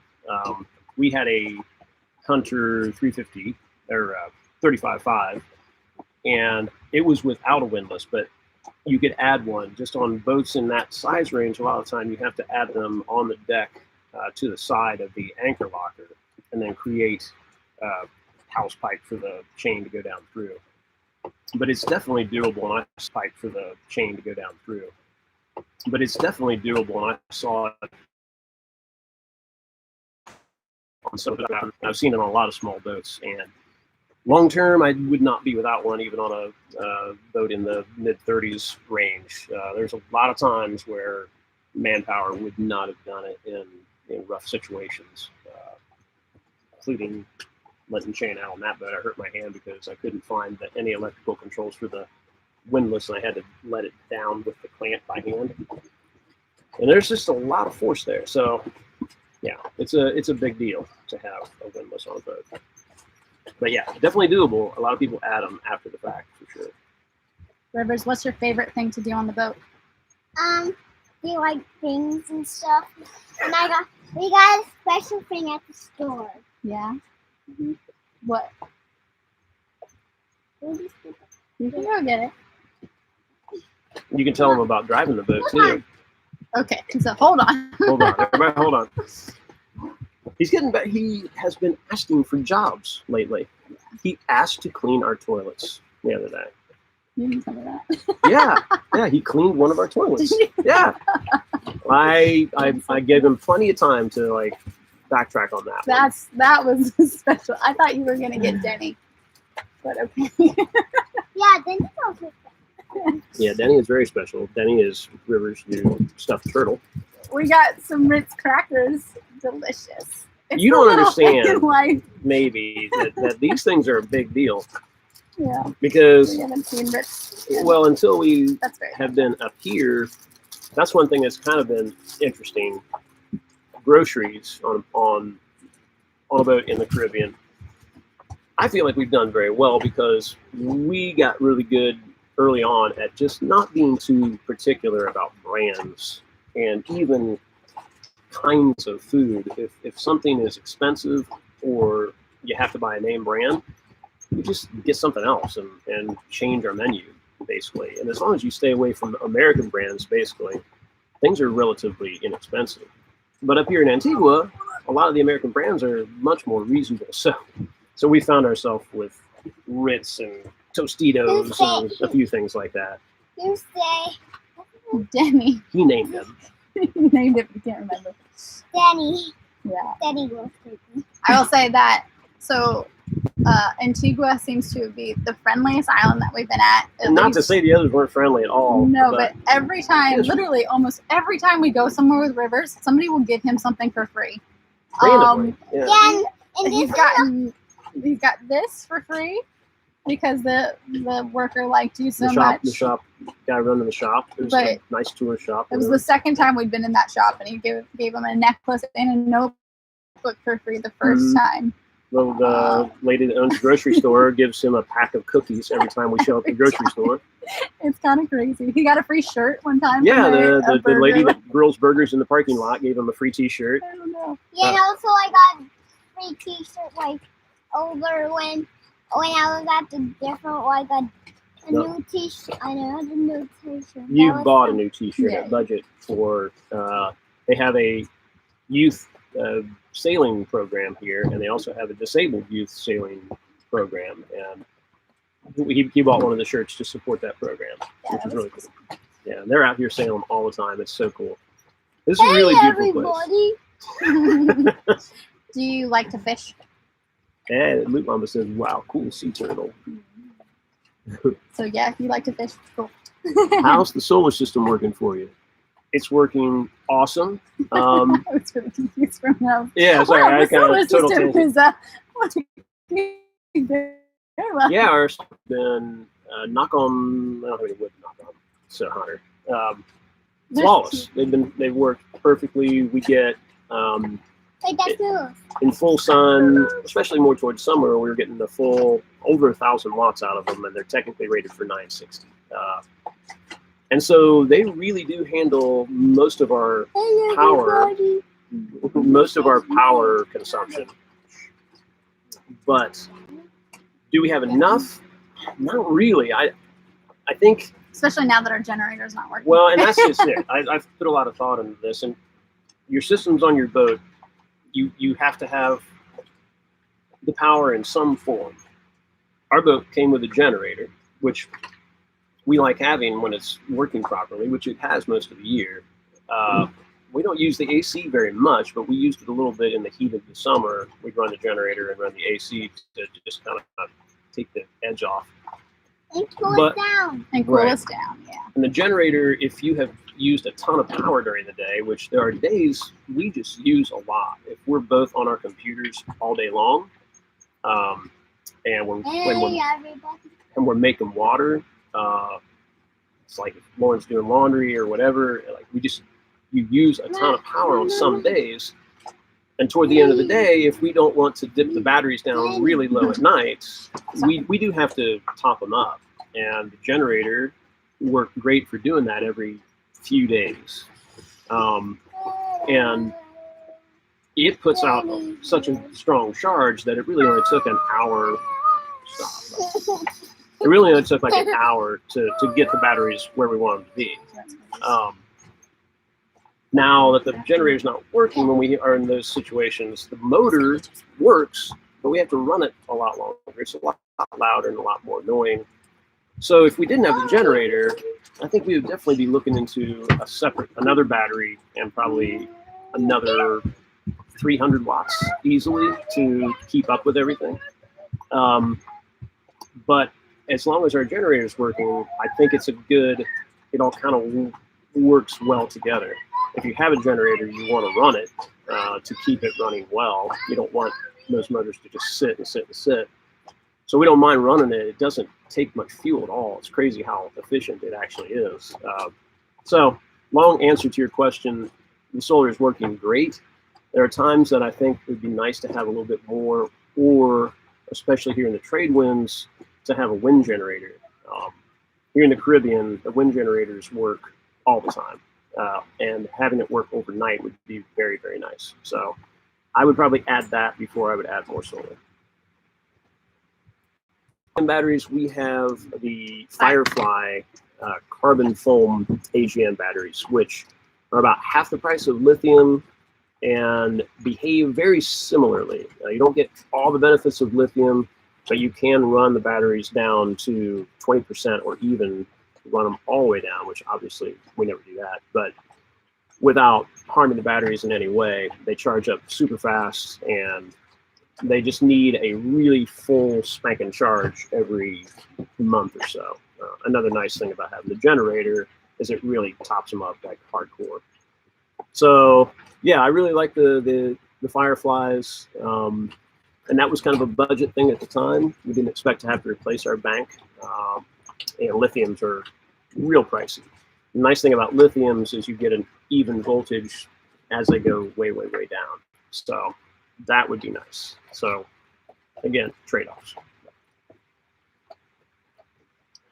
We had a Hunter 350 or 35.5, and it was without a windlass, but you could add one. Just on boats in that size range, a lot of the time you have to add them on the deck to the side of the anchor locker, and then create house pipe for the chain to go down through. But it's definitely doable, and I pipe for the chain to go down through. But it's definitely doable, and I saw it on some. I've seen it on a lot of small boats, and long term, I would not be without one, even on a boat in the mid-30s range. There's a lot of times where manpower would not have done it in rough situations, including letting chain out on that boat. I hurt my hand because I couldn't find any electrical controls for the windlass, and I had to let it down with the clamp by hand. And there's just a lot of force there. So, yeah, it's a big deal to have a windlass on a boat. But yeah, definitely doable. A lot of people add them after the fact, for sure. Rivers, what's your favorite thing to do on the boat? Do like things and stuff. And we got a special thing at the store. Yeah. Mm-hmm. What? You can go get it. You can tell them about driving the boat too. Okay, so hold on. Hold on, everybody, hold on. He's getting back. He has been asking for jobs lately. He asked to clean our toilets the other day. You didn't tell me that. Yeah, he cleaned one of our toilets. Yeah, I gave him plenty of time to like backtrack on that. That was special. I thought you were gonna get Denny, but okay. Yeah, Denny's also special. Yeah, Denny is very special. Denny is Rivers' new stuffed turtle. We got some Ritz crackers. Delicious. It's you don't a understand, like, maybe, that these things are a big deal. Yeah. Because, we haven't seen Ritz. well, until we That's right. have been up here, that's one thing that's kind of been interesting. Groceries on a boat in the Caribbean, I feel like we've done very well because we got really good early on at just not being too particular about brands and even kinds of food. If something is expensive or you have to buy a name brand, we just get something else and change our menu, basically. And as long as you stay away from American brands, basically, things are relatively inexpensive. But up here in Antigua, a lot of the American brands are much more reasonable. So we found ourselves with Ritz and Tostitos and a few things like that. You say Denny. He named them. He named it, but can't remember. Denny. Yeah. Denny will take me. I will say that. So Antigua seems to be the friendliest island that we've been at. Not to say the others weren't friendly at all. No, but every time, literally almost every time we go somewhere with Rivers, somebody will give him something for free. Randomly, yeah. Yeah, and He's got this for free because the worker liked you so much. The shop guy running the shop. It was a nice tour shop. It was the second time we'd been in that shop, and he gave him a necklace and a notebook for free the first time. Well, the lady that owns the grocery store gives him a pack of cookies every time we show up at the grocery store. It's kind of crazy. He got a free shirt one time. Yeah, the lady that grills burgers in the parking lot gave him a free T-shirt. I don't know. Yeah, and also I got free T-shirt like over when I was at the different, I got a new T-shirt. I know the new T-shirt. You bought a new T-shirt at Budget for. They have a youth sailing program here, and they also have a disabled youth sailing program, and he bought one of the shirts to support that program, which is really cool. Yeah, they're out here sailing all the time. It's so cool. This is a really beautiful place. Do you like to fish? And Luke Mama says, "Wow, cool sea turtle." So yeah, if you like to fish, cool. How's the solar system working for you? It's working awesome. I was really confused from that. Yeah, sorry, I kind of total tangent. Yeah, ours has been knock on. I don't have any wood to knock on. So Hunter, flawless. They've worked perfectly. We get Wait, that's cool. in full sun, especially more towards summer, we were getting the full over 1,000 watts out of them, and they're technically rated for 960. And so they really do handle most of our power consumption. But do we have enough? Not really. I think, especially now that our generator's not working. well, and that's just it. I've put a lot of thought into this, and your systems on your boat, you have to have the power in some form. Our boat came with a generator, which we like having when it's working properly, which it has most of the year. We don't use the AC very much, but we used it a little bit in the heat of the summer. We'd run the generator and run the AC to just kind of take the edge off. And cool it down. And cool us down, yeah. And the generator, if you have used a ton of power during the day, which there are days we just use a lot. If we're both on our computers all day long, and we're making water, it's like if Lauren's doing laundry or whatever, like you use a ton of power on some days. And toward the end of the day, if we don't want to dip the batteries down really low at night, we do have to top them up. And the generator worked great for doing that every few days. And it puts out such a strong charge that it really only took an hour. It really only took like an hour to get the batteries where we want them to be. Now that the generator's not working when we are in those situations, the motor works, but we have to run it a lot longer. It's a lot louder and a lot more annoying. So if we didn't have the generator, I think we would definitely be looking into another battery and probably another 300 watts easily to keep up with everything. But as long as our generator is working, I think it all kind of works well together. If you have a generator, you want to run it to keep it running well. You don't want those motors to just sit and sit and sit. So we don't mind running it. It doesn't take much fuel at all. It's crazy how efficient it actually is. So long answer to your question, the solar is working great. There are times that I think it would be nice to have a little bit more, or especially here in the trade winds, to have a wind generator. Here in the Caribbean, the wind generators work all the time. And having it work overnight would be very, very nice. So I would probably add that before I would add more solar. In batteries, we have the Firefly carbon foam AGM batteries, which are about half the price of lithium and behave very similarly. You don't get all the benefits of lithium, but you can run the batteries down to 20% or even run them all the way down, which obviously we never do that, but without harming the batteries in any way. They charge up super fast, and they just need a really full spanking charge every month or so. Another nice thing about having the generator is it really tops them up like hardcore. So yeah, I really like the Fireflies, and that was kind of a budget thing at the time. We didn't expect to have to replace our bank. And lithiums are real pricey. The nice thing about lithiums is you get an even voltage as they go way, way, way down. So that would be nice. So again, trade-offs.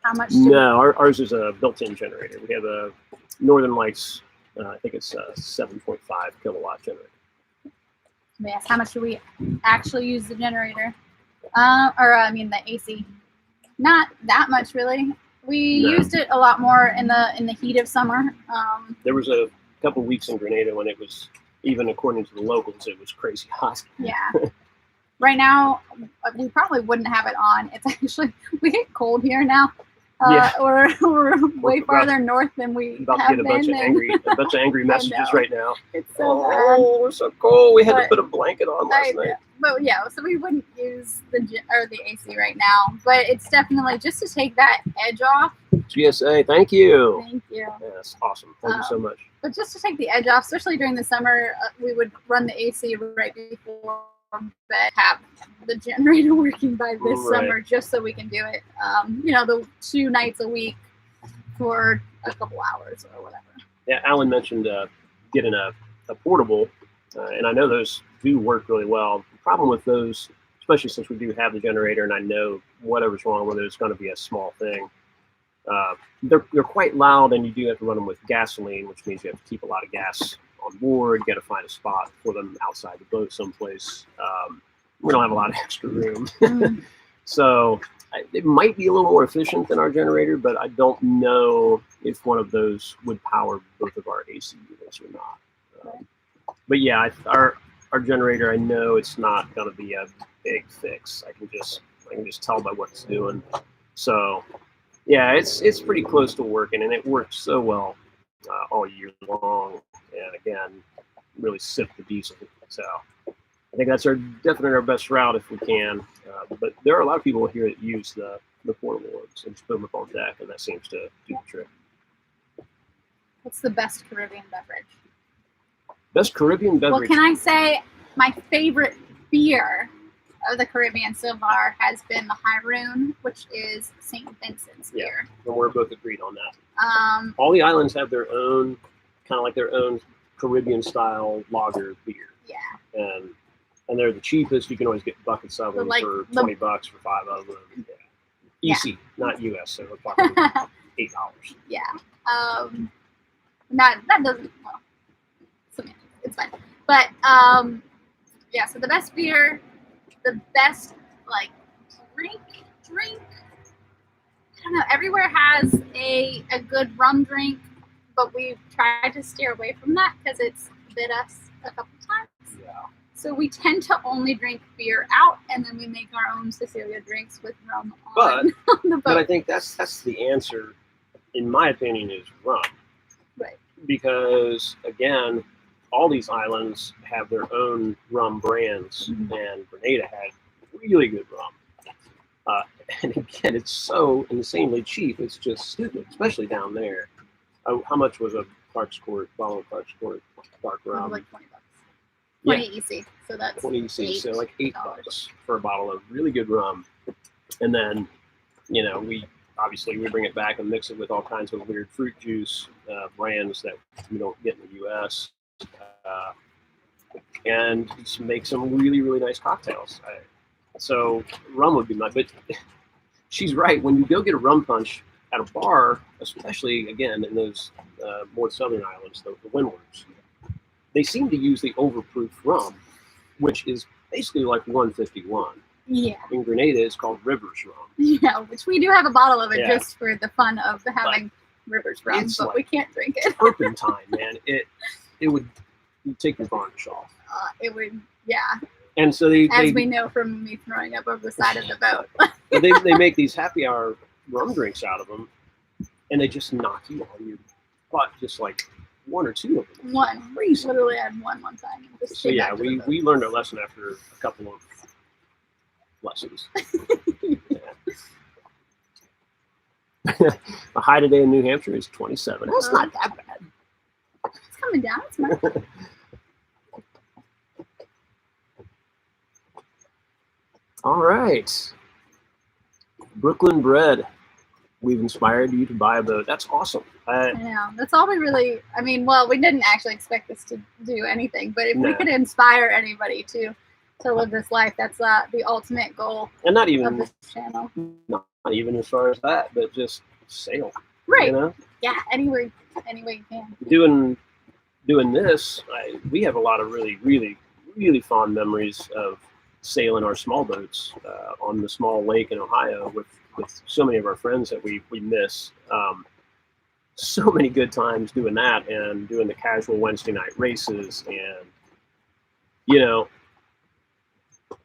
How much? No, ours is a built-in generator. We have a Northern Lights, I think it's a 7.5 kilowatt generator. Yes. How much do we actually use the generator? The AC. Not that much, really. We used it a lot more in the heat of summer. There was a couple weeks in Grenada when it was, even according to the locals, it was crazy hot. Yeah. Right now, we probably wouldn't have it on. It's actually, we get cold here now. We're way farther north than we about have to get a bunch of angry messages right now. It's so bad. We're so cold. We had to put a blanket on last night. But yeah, so we wouldn't use the AC right now. But it's definitely just to take that edge off. GSA, thank you. Thank you. Yeah, that's awesome. Thank you so much. But just to take the edge off, especially during the summer, we would run the AC right before bed, have the generator working by this summer, just so we can do it, the 2 nights a week for a couple hours or whatever. Yeah, Alan mentioned getting a portable, and I know those do work really well. The problem with those, especially since we do have the generator, and I know whatever's wrong with it, it's going to be a small thing. They're quite loud, and you do have to run them with gasoline, which means you have to keep a lot of gas on board. You got to find a spot for them outside the boat someplace. We don't have a lot of extra room. So it might be a little more efficient than our generator, but I don't know if one of those would power both of our AC units or not. But yeah, our generator, I know it's not going to be a big fix. I can just tell by what it's doing. So yeah, it's pretty close to working, and it works so well all year long. And again, really sip the diesel. So I think that's definitely our best route if we can. But there are a lot of people here that use the portable ones and just put them up on deck, and that seems to do the trick. What's the best Caribbean beverage? Best Caribbean beverage? Well, can I say my favorite beer of the Caribbean so far has been the Hyroon, which is St. Vincent's beer. And we're both agreed on that. All the islands have their own, kind of like their own Caribbean-style lager beer. Yeah. And they're the cheapest. You can always get buckets of them for $20 for 5 of them. Yeah. EC, not US, so we're talking $8. Yeah. That doesn't, well, it's fine. But yeah, so the best beer, the best like drink. I don't know. Everywhere has a good rum drink, but we've tried to steer away from that because it's bit us a couple times. Yeah. So we tend to only drink beer out, and then we make our own Cecilia drinks with rum on the boat. But I think that's the answer, in my opinion, is rum. Right. Because again, all these islands have their own rum brands, and Grenada had really good rum. And again, it's so insanely cheap. It's just stupid, especially down there. How much was a Clark's Court, bottle of Clark's Court dark rum? Like $20. 20 EC, so that's 20 EC, so like $8 for a bottle of really good rum. And then, we bring it back and mix it with all kinds of weird fruit juice brands that we don't get in the US, and just make some really, really nice cocktails. So rum would be but she's right. When you go get a rum punch at a bar, especially again in those more southern islands, the windwards, they seem to use the overproof rum, which is basically like 151. Yeah. In Grenada, it's called Rivers rum. Yeah, which we do have a bottle of it just for the fun of having Rivers rum, but like, we can't drink it. Turpentine, man. It would take your varnish off. It would, yeah. And so as we know from me throwing up over the side of the boat. they make these happy hour rum drinks out of them, and they just knock you on your butt, just like one or two of them. One. Crazy. Literally had one time. So yeah, we learned our lesson after a couple of lessons. The high today in New Hampshire is 27. That's not that bad. It's coming down. It's not. All right. Brooklyn Bread. We've inspired you to buy a boat. That's awesome. I know. That's all we really, we didn't actually expect this to do anything, but if we could inspire anybody to live this life, that's the ultimate goal and not even, of this channel. Not even as far as that, but just sail. Right. Yeah, any way you can. Doing this, we have a lot of really, really, really fond memories of sailing our small boats on the small lake in Ohio with so many of our friends that we miss. So many good times doing that and doing the casual Wednesday night races and,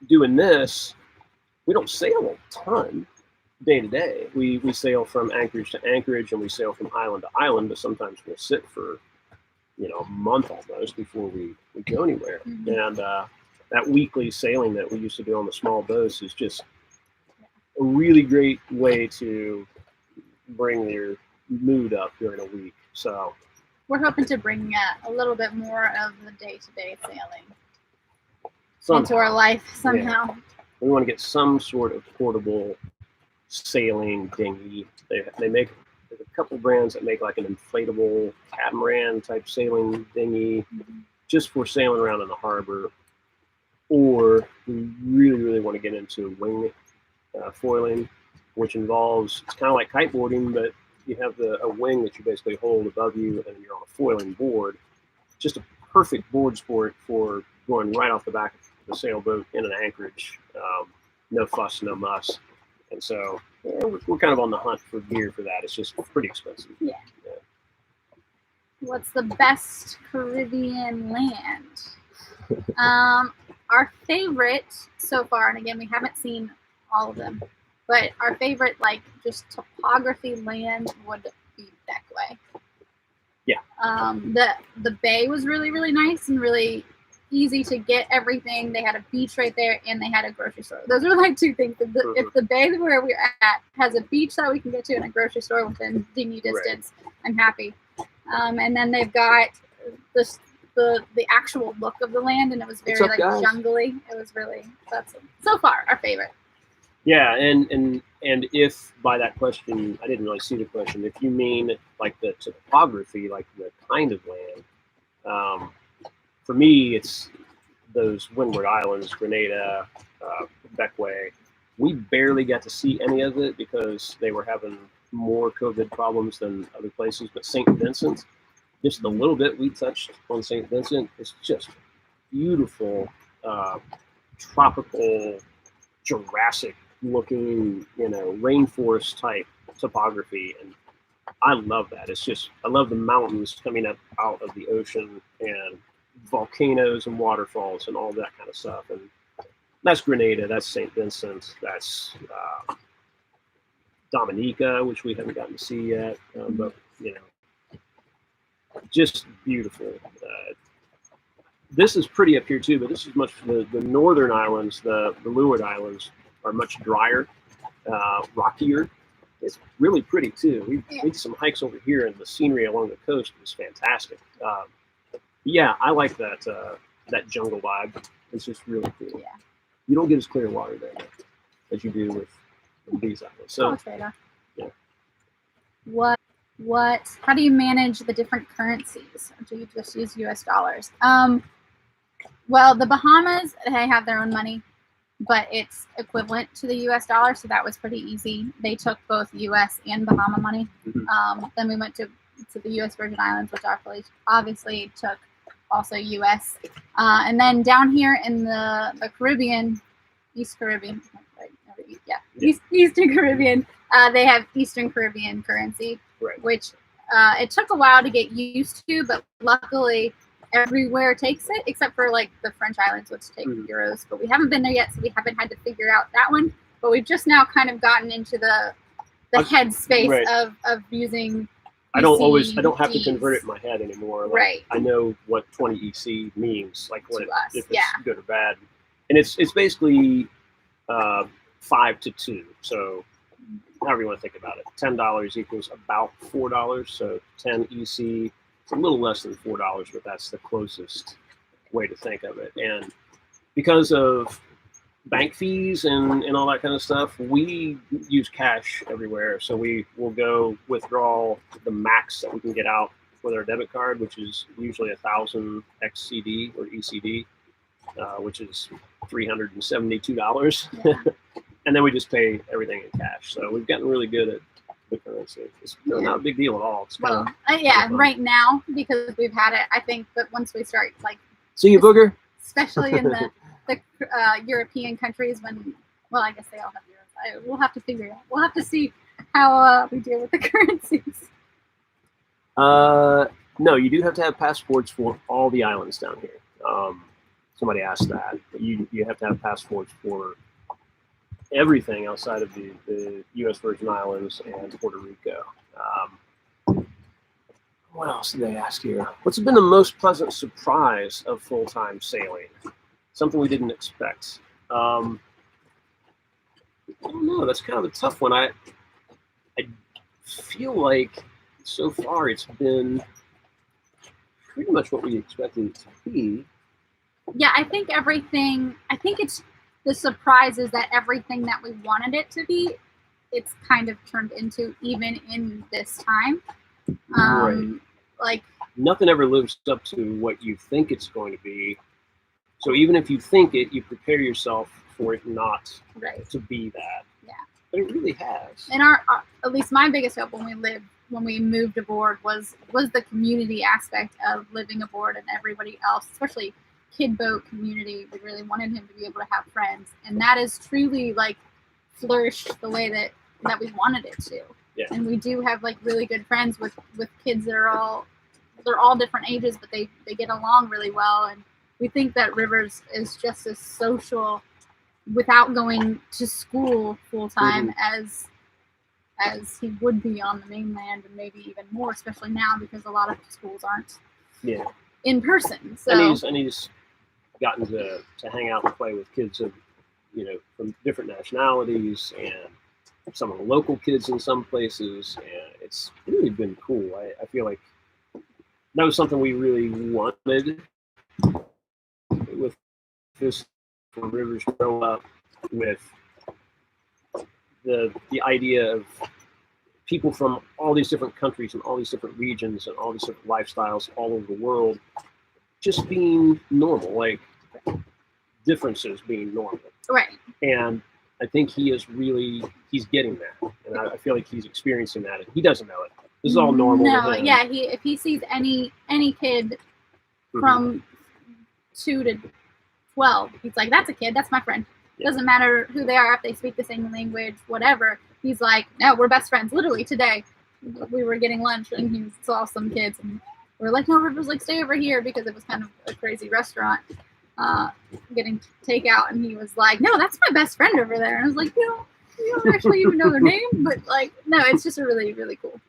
doing this. We don't sail a ton day to day. We sail from anchorage to anchorage and we sail from island to island, but sometimes we'll sit for, a month almost before we go anywhere. And that weekly sailing that we used to do on the small boats is just a really great way to bring your mood up during a week. So we're hoping to bring a little bit more of the day-to-day sailing into our life somehow. Yeah. We want to get some sort of portable sailing dinghy. They make a couple brands that make like an inflatable catamaran type sailing dinghy just for sailing around in the harbor. or we really, really want to get into wing foiling, which involves, it's kind of like kiteboarding, but you have a wing that you basically hold above you and you're on a foiling board. Just a perfect board sport for going right off the back of the sailboat in an anchorage. No fuss, no muss. And so we're kind of on the hunt for gear for that. It's just pretty expensive. Yeah. What's the best Caribbean land? Our favorite so far, and again, we haven't seen all of them, but our favorite, like, just topography land would be Deckway. Yeah. The bay was really, really nice and really easy to get everything. They had a beach right there, and they had a grocery store. Those are like two things. If the bay where we're at has a beach that we can get to and a grocery store within dinghy distance, right, I'm happy. And then they've got the actual look of the land, and it was very like jungly. It was really, that's so far our favorite. Yeah, and if by that question, I didn't really see the question. If you mean like the topography, like the kind of land, for me, it's those Windward Islands, Grenada, Beckway. We barely got to see any of it because they were having more COVID problems than other places. But St. Vincent, just the little bit we touched on St. Vincent, is just beautiful, tropical, Jurassic looking, rainforest type topography. And I love that. It's just, I love the mountains coming up out of the ocean and volcanoes and waterfalls and all that kind of stuff. And that's Grenada, that's St. Vincent, that's Dominica, which we haven't gotten to see yet, but just beautiful. This is pretty up here too, but this is much, the northern islands, the Leeward Islands are much drier, rockier. It's really pretty too. We did some hikes over here, and the scenery along the coast was fantastic. Yeah, I like that jungle vibe. It's just really cool. Yeah. You don't get as clear water there as you do with these islands. So, yeah. How do you manage the different currencies? Or do you just use US dollars? Well, the Bahamas, they have their own money, but it's equivalent to the US dollar, so that was pretty easy. They took both US and Bahama money. Mm-hmm. Then we went to the US Virgin Islands, which obviously took also US. And then down here in the Caribbean, East Caribbean, right? Yeah. Eastern Caribbean, they have Eastern Caribbean currency, right, which it took a while to get used to, but luckily everywhere takes it, except for like the French Islands, which take euros. But we haven't been there yet, so we haven't had to figure out that one. But we've just now kind of gotten into the headspace right, of using. I don't have to convert it in my head anymore. Like, right. I know what 20 EC means, like when if it's good or bad. And it's basically 5 to 2. So however you want to think about it, $10 equals about $4. So 10 EC, it's a little less than $4, but that's the closest way to think of it. And because of bank fees and all that kind of stuff, we use cash everywhere. So we will go withdraw the max that we can get out with our debit card, which is usually 1,000 XCD or ECD, which is $372. Yeah. And then we just pay everything in cash. So we've gotten really good at the currency. It's not a big deal at all. It's kind of right now, because we've had it, I think that once we start, like, see you, booger, especially in the European countries, I guess they all have euros. We'll have to figure it out. We'll have to see how we deal with the currencies. No, you do have to have passports for all the islands down here. Somebody asked that. You have to have passports for everything outside of the U.S. Virgin Islands and Puerto Rico. What else did they ask here? What's been the most pleasant surprise of full-time sailing? Something we didn't expect. I don't know. That's kind of a tough one. I feel like so far it's been pretty much what we expected it to be. Yeah, I think it's the surprise is that everything that we wanted it to be, it's kind of turned into, even in this time. Right. Like, nothing ever lives up to what you think it's going to be. So even if you think it, you prepare yourself for it not Right. to be that. Yeah. But it really has. And at least my biggest hope when we moved aboard was the community aspect of living aboard, and everybody else, especially kid boat community. We really wanted him to be able to have friends, and that is truly like flourished the way that we wanted it to. Yeah. And we do have like really good friends with kids that are all different ages, but they get along really well. And we think that Rivers is just as social without going to school full time as he would be on the mainland, and maybe even more, especially now because a lot of schools aren't in person. So and he's gotten to hang out and play with kids of, from different nationalities and some of the local kids in some places, and it's really been cool. I feel like that was something we really wanted with this, for Rivers to grow up with the idea of people from all these different countries and all these different regions and all these different lifestyles all over the world just being normal, like differences being normal. Right. And I think he's getting that, and I feel like he's experiencing that, and he doesn't know it. This is all normal. No, to him. yeah. If he sees any kid from 2 to 12, he's like, "That's a kid. That's my friend." Yeah. Doesn't matter who they are, if they speak the same language, whatever. He's like, "No, we're best friends." Literally today, we were getting lunch, and he saw some kids, and we were like, "No, Rivers, like stay over here," because it was kind of a crazy restaurant, getting takeout, and he was like, "No, that's my best friend over there." And I was like, "You don't actually even know their name," but like, no, it's just a really, really cool.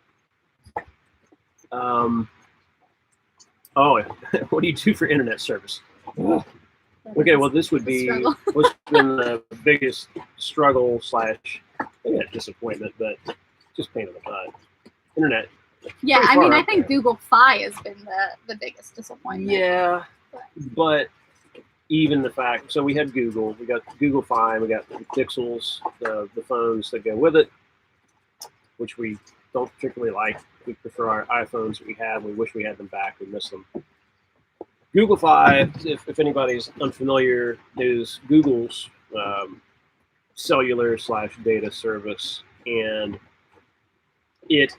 What do you do for internet service? Okay, well, this would be what's been the biggest struggle / disappointment, but just pain in the butt. Internet. Yeah, I mean, I think Google Fi has been the biggest disappointment. Yeah, but even the fact, so we had Google, we got Google Fi, we got the Pixels, the phones that go with it, which we don't particularly like. We prefer our iPhones that we have. We wish we had them back. We miss them. Google Fi, if anybody's unfamiliar, is Google's cellular / data service, and it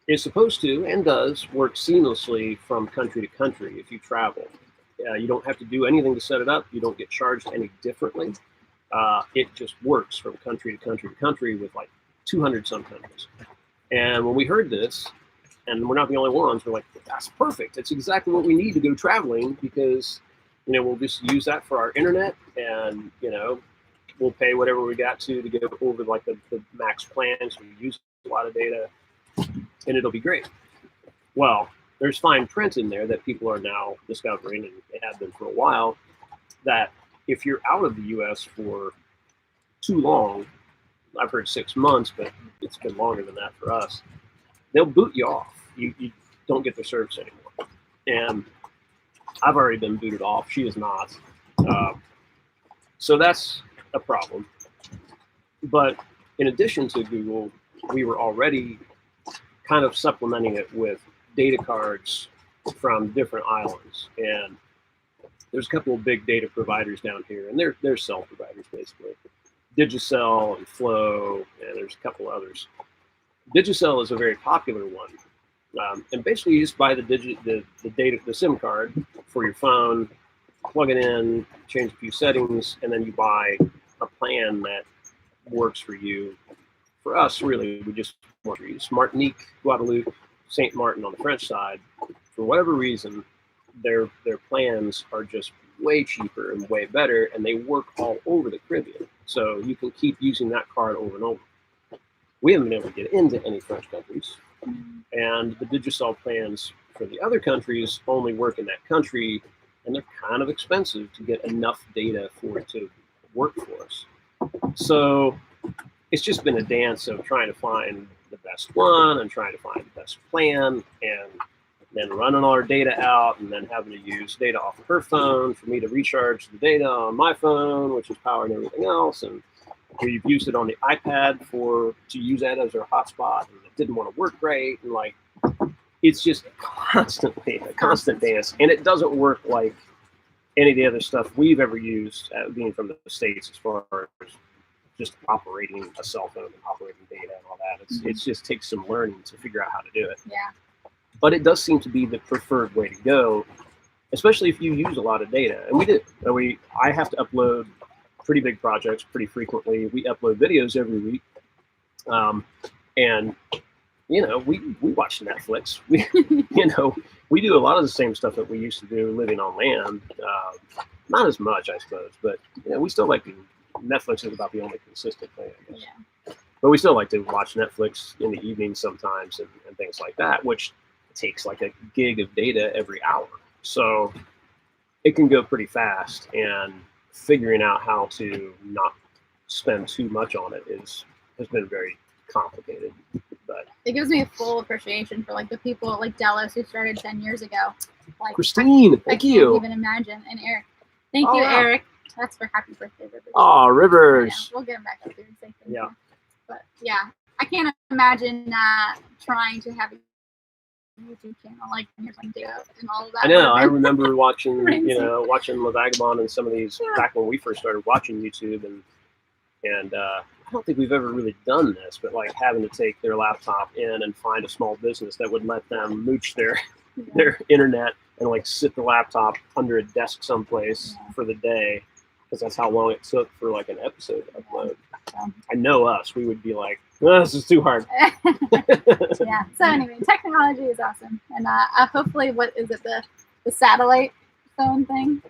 is supposed to and does work seamlessly from country to country if you travel. You don't have to do anything to set it up. You don't get charged any differently. It just works from country to country to country with like 200 some countries. And when we heard this, and we're not the only ones, we're like, that's perfect. That's exactly what we need to go traveling, because, we'll just use that for our internet, and, we'll pay whatever we got to go over like the max plans. We use a lot of data, and it'll be great. Well, there's fine print in there that people are now discovering, and they have been for a while, that if you're out of the U.S. for too long, I've heard 6 months, but it's been longer than that for us, they'll boot you off. You don't get the service anymore. And I've already been booted off. She is not. So that's a problem. But in addition to Google, we were already kind of supplementing it with data cards from different islands. And there's a couple of big data providers down here, and they're cell providers basically. Digicel and Flow, and there's a couple others. Digicel is a very popular one, and basically you just buy the SIM card for your phone, plug it in, change a few settings, and then you buy a plan that works for you. For us, really, we just want to use Martinique, Guadeloupe, Saint Martin on the French side. For whatever reason, their plans are just way cheaper and way better, and they work all over the Caribbean. So you can keep using that card over and over. We haven't been able to get into any French countries, and the Digicel plans for the other countries only work in that country, and they're kind of expensive to get enough data for it to work for us. So it's just been a dance of trying to find the best one and trying to find the best plan, and then running all our data out, and then having to use data off of her phone for me to recharge the data on my phone, which is powering everything else. And we've used it on the iPad to use that as our hotspot, and it didn't want to work great. And like, it's just constantly a constant dance, and it doesn't work like any of the other stuff we've ever used, being from the States, as far as just operating a cell phone and operating data and all that. It just takes some learning to figure out how to do it. Yeah. But it does seem to be the preferred way to go, especially if you use a lot of data. And we do. I have to upload pretty big projects pretty frequently. We upload videos every week. And, we watch Netflix. We do a lot of the same stuff that we used to do living on land. Not as much, I suppose, but we still like to. Netflix is about the only consistent thing, I guess. Yeah. But we still like to watch Netflix in the evening sometimes and things like that, which takes like a gig of data every hour. So it can go pretty fast, and figuring out how to not spend too much on it has been very complicated. But it gives me a full appreciation for like the people like Delos who started 10 years ago. Like Christine, thank you. I can't even imagine. And Eric. Thank you, wow. Eric. That's for happy birthday, Rivers. Oh, Rivers. We'll get him back up here and say thank Yeah. you. But yeah, I can't imagine trying to have a YouTube channel like years ago and all of that. I know. I remember watching, crazy. watching La Vagabond and some of these back when we first started watching YouTube, and I don't think we've ever really done this, but like having to take their laptop in and find a small business that would let them mooch their internet and like sit the laptop under a desk someplace for the day, because that's how long it took for like an episode to upload. I know us, we would be like, oh, this is too hard. Yeah. So anyway, technology is awesome, and hopefully, what is it, the satellite phone thing?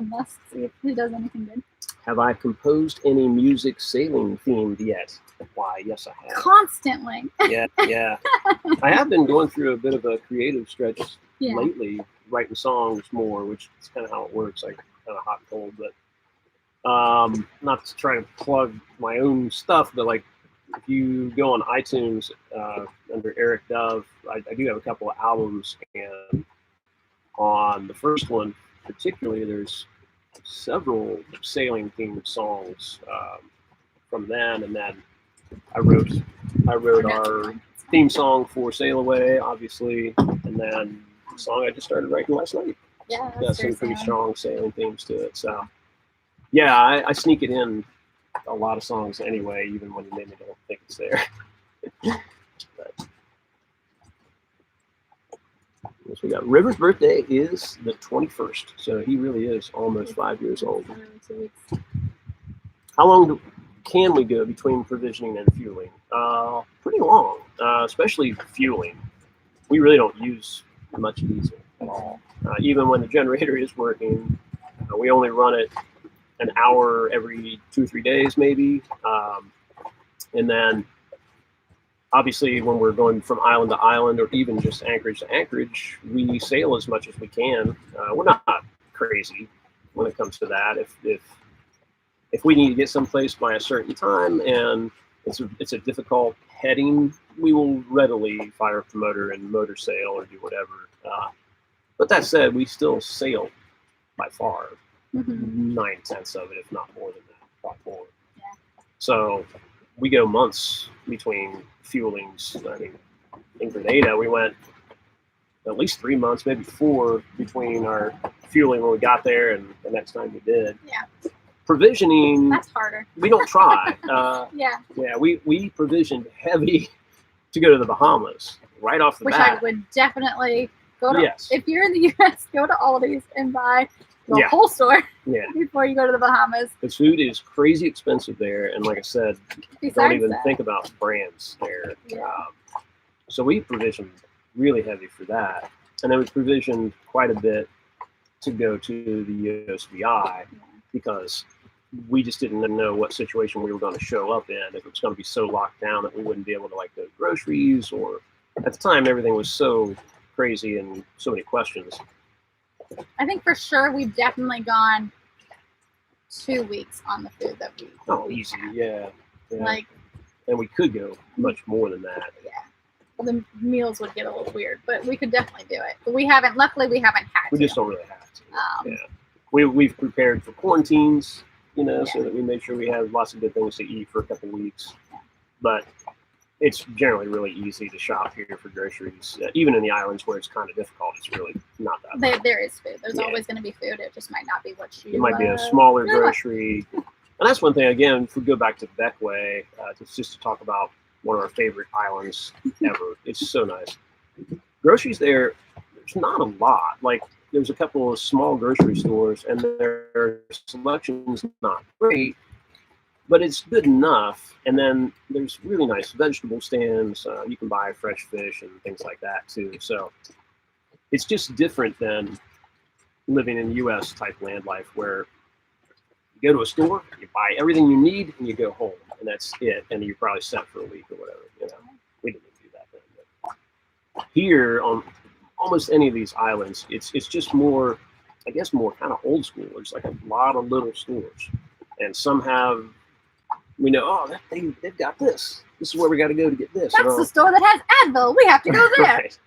Must see if he does anything good. Have I composed any music sailing themed yet? Why, yes, I have. Constantly. Yeah. I have been going through a bit of a creative stretch lately, writing songs more, which is kind of how it works, like kind of hot and cold. But not to try to plug my own stuff, but like if you go on iTunes under Eric Dove, I do have a couple of albums, and on the first one particularly, there's several sailing themed songs from then, and then I wrote our theme song for SailAway, obviously, and then the song I just started writing last night. Yeah, Got some pretty strong sailing themes to it. So yeah, I sneak it in a lot of songs anyway, even when you maybe don't think it's there. But, so we got River's birthday is the 21st, so he really is almost 5 years old. How long can we go between provisioning and fueling? Pretty long, especially fueling. We really don't use much diesel at all. Even when the generator is working, we only run it an hour every 2 or 3 days, maybe. And then obviously when we're going from island to island, or even just anchorage to anchorage, we sail as much as we can. We're not crazy when it comes to that. If we need to get someplace by a certain time and it's a difficult heading, we will readily fire up the motor and motor sail or do whatever. But that said, we still sail by far 9/10 of it, if not more than that, probably more. Yeah. So we go months between fuelings. I mean, in Grenada, we went at least 3 months, maybe 4, between our fueling when we got there and the next time we did. Yeah. Provisioning, that's harder. We don't try. Yeah, we provisioned heavy to go to the Bahamas right off the bat. Which I would definitely go to. Yes. If you're in the U.S., go to Aldi's and buy the whole store before you go to the Bahamas. The food is crazy expensive there, and like I said, don't even think about brands there. Yeah. So we provisioned really heavy for that, and then we provisioned quite a bit to go to the USVI because we just didn't know what situation we were going to show up in. If it was going to be so locked down that we wouldn't be able to like go to groceries, or at the time everything was so crazy and so many questions. I think for sure we've definitely gone 2 weeks on the food that we easy have. yeah like, and we could go much more than that. Well, the meals would get a little weird, but we could definitely do it. But luckily we haven't had we to. Just don't really have to. We've prepared for quarantines, so that we make sure we have lots of good things to eat for a couple of weeks. But it's generally really easy to shop here for groceries. Even in the islands where it's kind of difficult, it's really not that bad. There is food. There's Yeah. always going to be food. It just might not be what you. It might be a smaller really like. grocery. And that's one thing, again, if we go back to Beckway, just to talk about one of our favorite islands ever. It's so nice. Groceries there's not a lot. Like, there's a couple of small grocery stores, and their selection's not great, but it's good enough. And then there's really nice vegetable stands. You can buy fresh fish and things like that, too. So it's just different than living in U.S. type land life, where you go to a store, you buy everything you need, and you go home, and that's it. And you're probably set for a week or whatever. We didn't do that then. But here on almost any of these islands, it's just more, I guess, more kind of old school. There's like a lot of little stores, and some have, we know, oh, they've got this. This is where we got to go to get this. That's the store that has Advil. We have to go there. Right.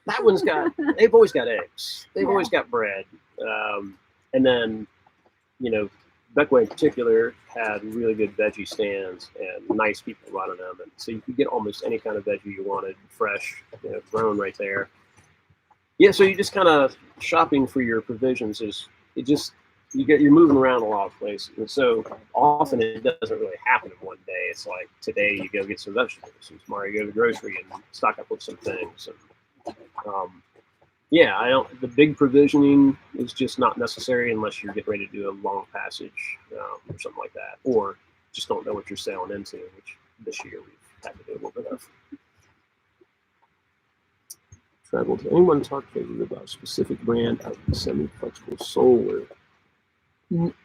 That one's got. They've always got eggs. They've always got bread, and then, Beckway in particular had really good veggie stands and nice people running them, and so you could get almost any kind of veggie you wanted, fresh, grown right there. Yeah, so you just kind of shopping for your provisions you're moving around a lot of places, and so often it doesn't really happen in one day. It's like today you go get some vegetables, and tomorrow you go to the grocery and stock up with some things. And, the big provisioning is just not necessary unless you're getting ready to do a long passage or something like that, or just don't know what you're sailing into, which this year we've had to do a little bit of. Travel to anyone talk favorite about a specific brand of semi-flexible solar?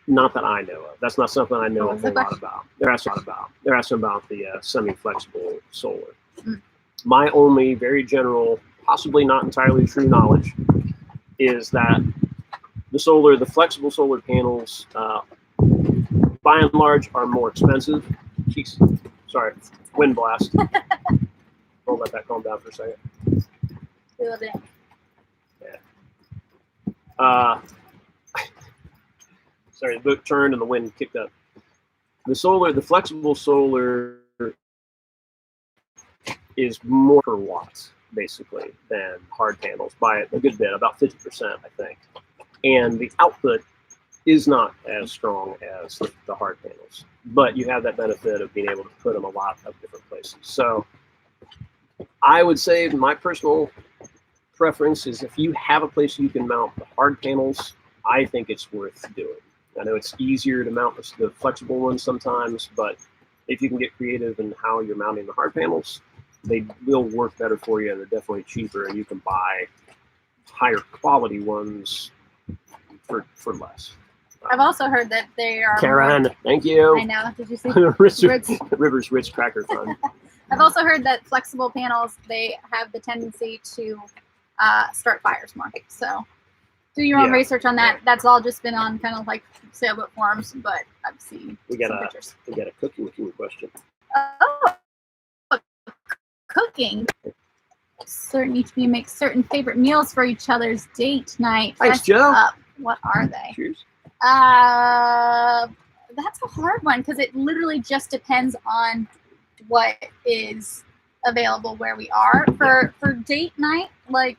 Not that I know of. That's not something I know a whole lot about. They're asking about the semi-flexible solar. My only very general, possibly not entirely true knowledge is that the flexible solar panels, by and large, are more expensive. Jeez, sorry, wind blast. I'll let that calm down for a second. Feel it in. Yeah. Sorry, the boat turned and the wind kicked up. The flexible solar is more per watt, basically, than hard panels by a good bit, about 50%, I think. And the output is not as strong as the hard panels, but you have that benefit of being able to put them a lot of different places. So I would say my personal preference is if you have a place you can mount the hard panels, I think it's worth doing. I know it's easier to mount the flexible ones sometimes, but if you can get creative in how you're mounting the hard panels, they will work better for you, and they're definitely cheaper, and you can buy higher quality ones for less. I've also heard that they are. Karen, thank you. I know. Did you see? River's Rich Cracker Fund. I've also heard that flexible panels, they have the tendency to start fires more. So do your own research on that. That's all just been on kind of like Sailboat forums, but I've seen some pictures. We got a cooking question. Oh, cooking. Need to make certain favorite meals for each other's date night. Thanks, Joe. What are they? Cheers. That's a hard one because it literally just depends on what is available where we are. For date night, like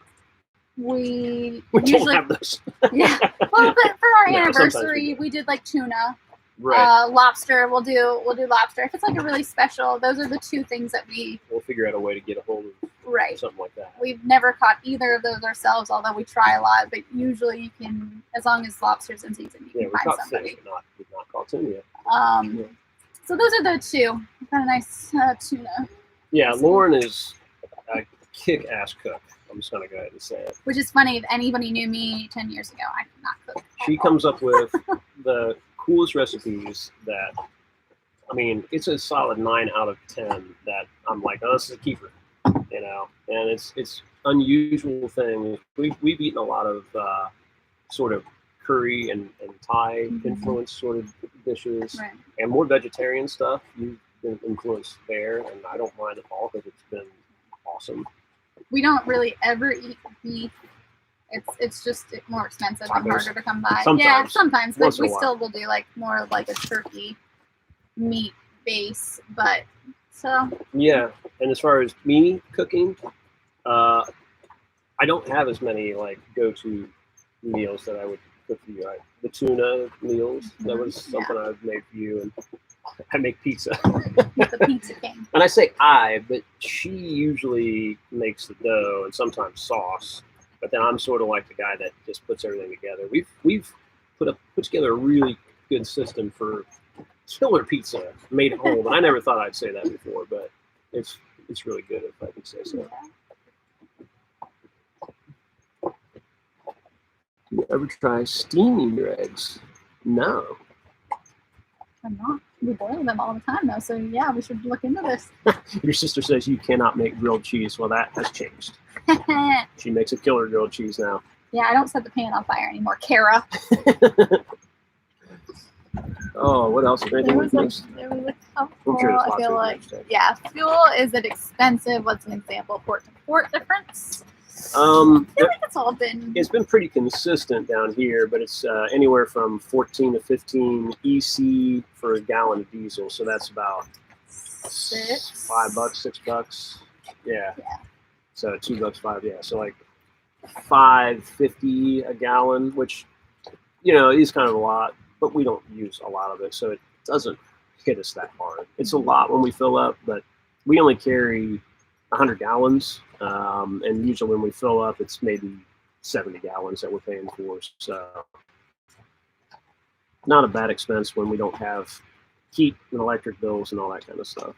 we usually don't have those. Yeah. Well, but for our anniversary, we did like tuna. Right. Lobster. We'll do lobster. If it's like a really special, those are the two things that we'll figure out a way to get a hold of. Right. Something like that. We've never caught either of those ourselves, although we try a lot. But usually you can, as long as lobster's in season, you can find somebody. Fish, but we've not caught tuna yet. So those are the two. We've got a nice tuna. Yeah, Lauren is a kick-ass cook. I'm just going to go ahead and say it. Which is funny. If anybody knew me 10 years ago, I could not cook. She comes up with the coolest recipes that, I mean, it's a solid 9 out of 10 that I'm like, oh, this is a keeper, and it's unusual thing. We've eaten a lot of sort of curry and Thai influence sort of dishes, right, and more vegetarian stuff. You've been influenced there, and I don't mind at all because it's been awesome. We don't really ever eat beef. It's just more expensive and harder to come by. Yeah, sometimes, but we still will do like more like a turkey meat base, but So Yeah, and as far as me cooking, I don't have as many like go-to meals that I would cook for you. The tuna meals, that was something I've made for you, and I make pizza. the Pizza King. And I say I, but she usually makes the dough and sometimes sauce. But then I'm sort of like the guy that just puts everything together. We've put together a really good system for killer pizza made at home. And I never thought I'd say that before, but it's really good if I can say so. Do you ever try steaming your eggs? No. I'm not. We boil them all the time though, so yeah, we should look into this. Your sister says you cannot make grilled cheese. Well, that has changed. She makes a killer grilled cheese now. Yeah, I don't set the pan on fire anymore, Kara. Oh, what else? There was a couple. I'm sure there's I lots feel of like, stuff. yeah, fuel, is it expensive? What's an example of port to port difference? I feel like It's been pretty consistent down here, but it's anywhere from 14 to 15 EC for a gallon of diesel. So that's about $5, $6. Yeah. So $2, $5. Yeah. So like $5.50 a gallon, which is kind of a lot, but we don't use a lot of it, so it doesn't hit us that hard. It's a lot when we fill up, but we only carry 100 gallons, and usually when we fill up, it's maybe 70 gallons that we're paying for. So not a bad expense when we don't have heat and electric bills and all that kind of stuff.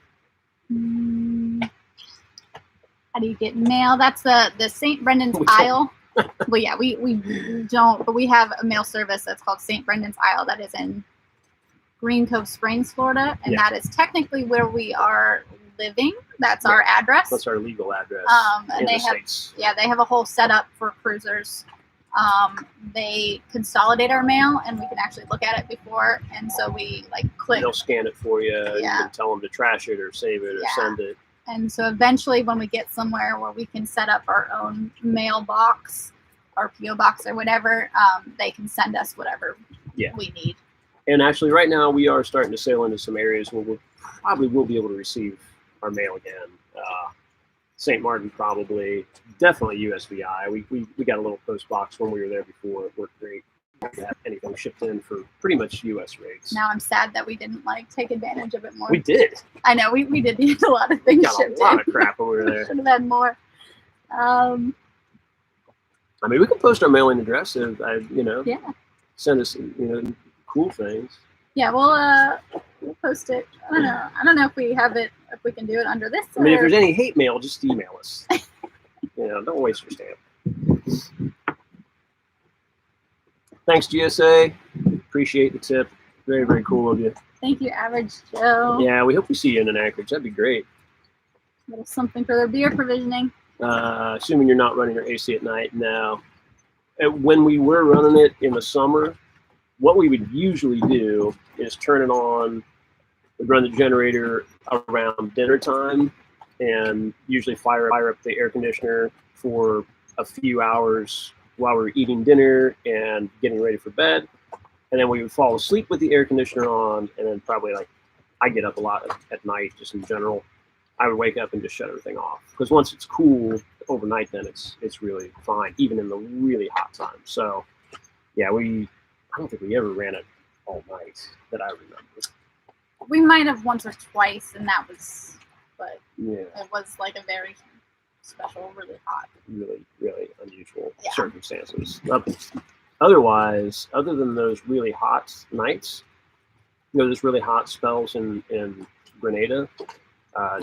How do you get mail? That's the St. Brendan's Isle. Well, yeah, we don't, but we have a mail service that's called St. Brendan's Isle that is in Green Cove Springs, Florida, and that is technically where we are living. That's our address. That's our legal address. And they have a whole setup for cruisers. They consolidate our mail, and we can actually look at it before, and so we click. They'll scan it for you. You can tell them to trash it or save it or send it. And so eventually when we get somewhere where we can set up our own mailbox or PO box or whatever, they can send us whatever we need. And actually right now we are starting to sail into some areas where we probably will be able to receive our mail again. St. Martin probably, definitely USVI. We got a little post box when we were there before. It worked great. We have anything shipped in for pretty much US rates. Now I'm sad that we didn't take advantage of it more. We did. I know we did need a lot of things shipped in. Got a lot of crap when we were there. Should have had more. I mean, we can post our mailing address if send us cool things. Yeah, we'll post it. I don't know if we have it, if we can do it under this. I mean, if there's any hate mail, just email us. Don't waste your stamp. Thanks, GSA. Appreciate the tip. Very, very cool of you. Thank you, Average Joe. Yeah, we hope we see you in an Anchorage. That'd be great. A little something for their beer provisioning. Assuming you're not running your AC at night now. When we were running it in the summer, what we would usually do is turn it on, we'd run the generator around dinner time, and usually fire up the air conditioner for a few hours while we were eating dinner and getting ready for bed. And then we would fall asleep with the air conditioner on, and then probably I get up a lot at night just in general. I would wake up and just shut everything off, because once it's cool overnight, then it's really fine, even in the really hot times. So yeah, I don't think we ever ran it all night that I remember. We might have once or twice, and that was, but yeah, it was a very special, really hot, really, really unusual circumstances. Otherwise, other than those really hot nights, those really hot spells in Grenada,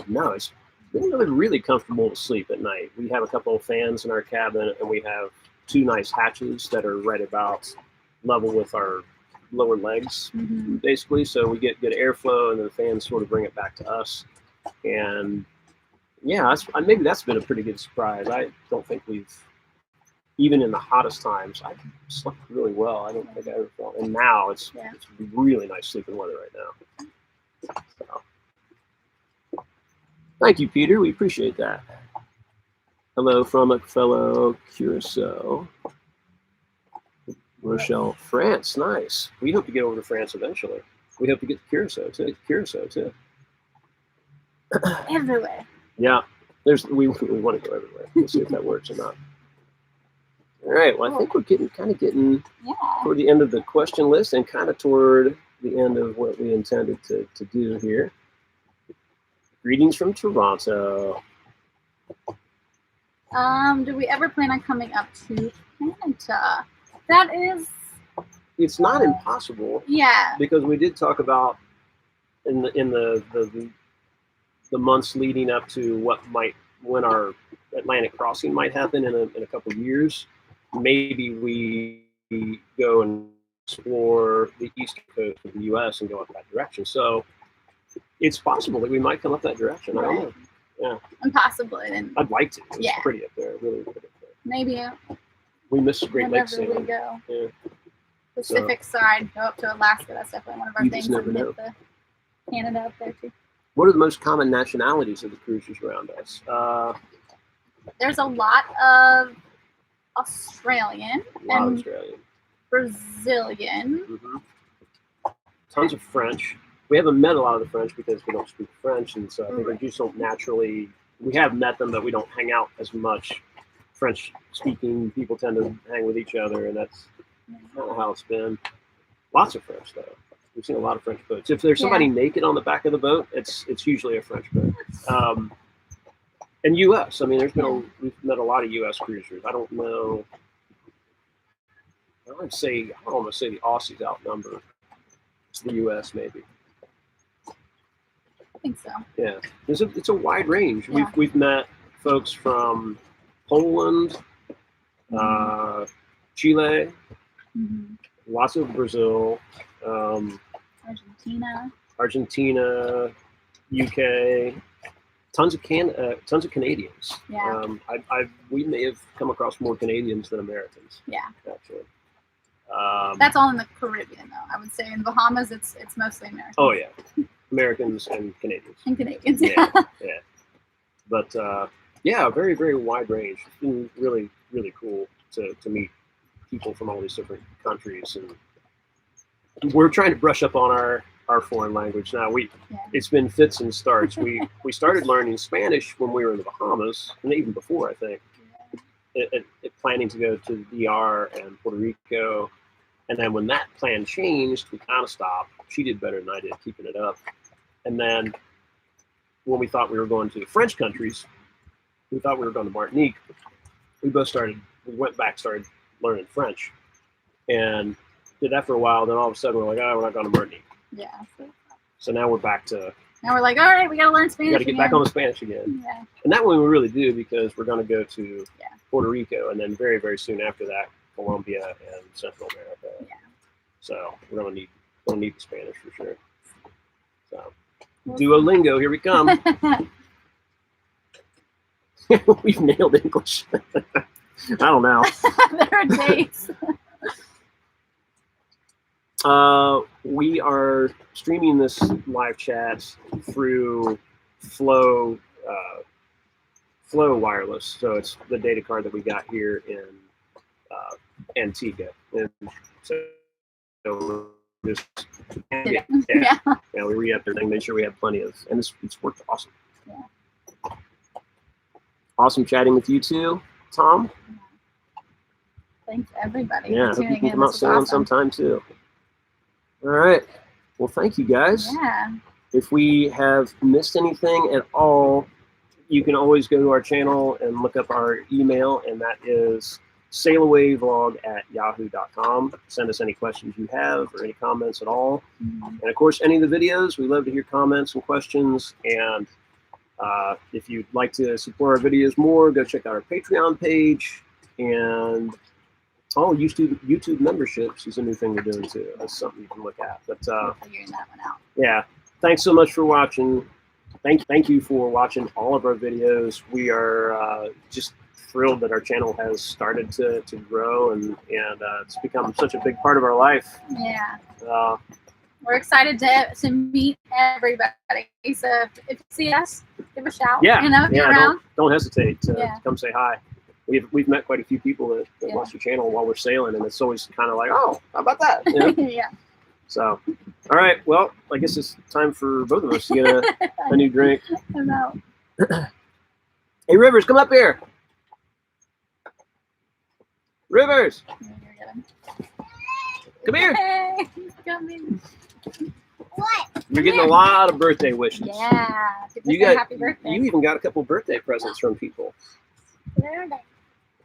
no, it's been really comfortable to sleep at night. We have a couple of fans in our cabin, and we have 2 nice hatches that are right about level with our lower legs, basically. So we get good airflow, and the fans sort of bring it back to us. And yeah, maybe that's been a pretty good surprise. I don't think even in the hottest times, I slept really well. I don't think I ever felt. And now it's really nice sleeping weather right now. So. Thank you, Peter. We appreciate that. Hello from a fellow Curacao. Rochelle, France. Nice. We hope to get over to France eventually. We hope to get to Curacao too. Everywhere. Yeah, we want to go everywhere. We'll see if that works or not. All right. Well, I think we're getting Yeah. toward the end of the question list and kind of toward the end of what we intended to do here. Greetings from Toronto. Do we ever plan on coming up to Canada? That is. It's not impossible. Yeah. Because we did talk about in the months leading up to when our Atlantic crossing might happen in a couple of years. Maybe we go and explore the eastern coast of the U.S. and go up that direction. So it's possible that we might come up that direction. I don't know. Yeah. And possibly. And I'd like to. It's Yeah. pretty up there. Really pretty up there. maybe We miss Great Lakes whenever we sailing. go. Yeah. Pacific side, go up to Alaska. That's definitely one of our You things. just never And know. hit the Canada up there too. What are the most common nationalities of the cruisers around us? There's a lot of Australian A lot of and Australian. Brazilian. Mm-hmm. Tons of French. We haven't met a lot of the French because we don't speak French, and so I think we just don't naturally. We have met them, but we don't hang out as much. French-speaking people tend to hang with each other, and that's kind of how it's been. Lots of French, though. We've seen a lot of French boats. If there's somebody naked on the back of the boat, it's usually a French boat. And U.S. I mean, we've met a lot of U.S. cruisers. I don't know. I almost say the Aussies outnumber the U.S. maybe. I think so. Yeah, it's a wide range. Yeah. We've met folks from Poland, Chile, lots of Brazil, Argentina, UK, tons of Canadians. Yeah. We may have come across more Canadians than Americans. Yeah. Actually. That's all in the Caribbean, though. I would say in Bahamas, it's mostly Americans. Oh yeah, Americans and Canadians. And Canadians. Yeah, yeah. But yeah, very, very wide range. It's been really, really cool to meet people from all these different countries, and we're trying to brush up on our foreign language now. It's been fits and starts. We started learning Spanish when we were in the Bahamas, and even before, I think. Planning to go to the DR and Puerto Rico, and then when that plan changed, we kind of stopped. She did better than I did, keeping it up. And then when we thought we were going to the French countries, we thought we were going to Martinique. We went back, started learning French, and did that for a while. Then all of a sudden, we're like, oh, we're not going to Martinique. Yeah. So now we're back to. Now we're like, all right, we got to learn Spanish. We got to get back on the Spanish again. Yeah. And that one we really do because we're going to go to Puerto Rico, and then very, very soon after that, Colombia and Central America. Yeah. So we're going to need the Spanish for sure. So Duolingo, here we come. We've nailed English. I don't know. There are dates. We are streaming this live chat through Flow Wireless. So it's the data card that we got here in Antigua. And so just we re-upped everything, made sure we had plenty of, and it's worked awesome. Yeah. Awesome chatting with you too, Tom. Thanks everybody. Yeah, for hope you tuning can in. come out This was sailing awesome. sometime too. All right. Well, thank you guys. Yeah. If we have missed anything at all, you can always go to our channel and look up our email, and that is sailawayvlog@yahoo.com. Send us any questions you have or any comments at all. And of course, any of the videos, we love to hear comments and questions. And if you'd like to support our videos more, go check out our Patreon page. And YouTube memberships is a new thing we're doing too. That's something you can look at. But figuring that one out. yeah, thanks so much for watching. Thank you for watching all of our videos. We are just thrilled that our channel has started to grow, and it's become such a big part of our life. Yeah. We're excited to meet everybody. So if you see us, give a shout. Yeah, if you're around. Don't hesitate to come say hi. We've met quite a few people that watch the channel while we're sailing, and it's always kind of like, oh, how about that? You know? Yeah. So, all right. Well, I guess it's time for both of us to get a new drink. I'm out. Hey, Rivers, come up here. Rivers, come here. Hey, he's coming. What? You're getting a lot of birthday wishes. Yeah. People You say got. happy birthday. You even got a couple birthday presents from people. Where are they?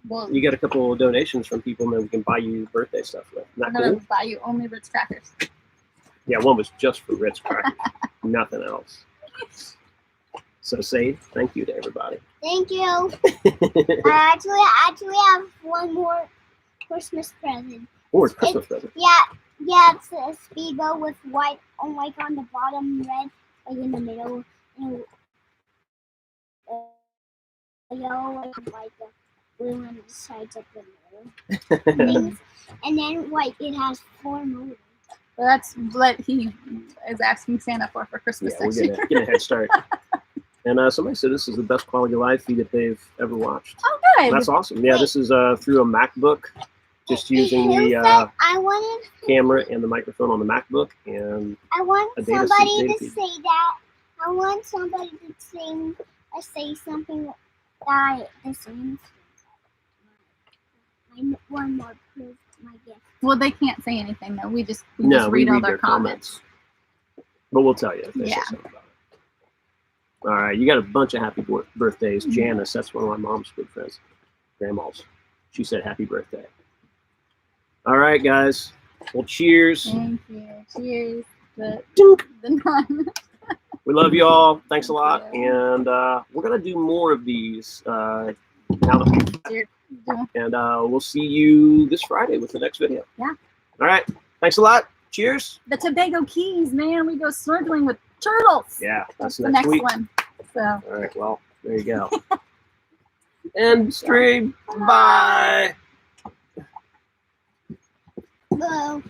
Well, You got a couple of donations from people that we can buy you birthday stuff with. I'm Not gonna cool? buy you only Ritz crackers. Yeah, one was just for Ritz crackers, nothing else. So say thank you to everybody. Thank you. I actually have one more Christmas present. Or it's Christmas present. Yeah, it's a speedo with white on the bottom, red like in the middle, and yellow and like the blue on the sides of the middle things. And then white, it has 4 motors. Well, that's what he is asking Santa for Christmas Yeah, we're next year. getting a head start. And somebody said this is the best quality live feed that they've ever watched. Oh, good. That's awesome. Yeah, this is through a MacBook, just using Who the said I wanted? camera and the microphone on the MacBook. And I want a data somebody data to feed. say that. I want somebody to say something that the same. One more proof my gift. Well, they can't say anything though. We just no, we read all their comments. But we'll tell you if they say Yeah. something about it. All right, you got a bunch of happy birthdays. Janice, that's one of my mom's good friends, grandma's. She said happy birthday. All right, guys. Well, cheers. Thank you. Cheers. The Dink. none. We love you all. Thanks a lot. Thank And we're going to do more of these now that Cheers. and we'll see you this Friday with the next video. Yeah. All right. Thanks a lot. Cheers. The Tobago Keys, man. We go snorkeling with turtles. Yeah, That's that's the next next week. one. So. All right. Well, there you go. End stream. Bye. Hello.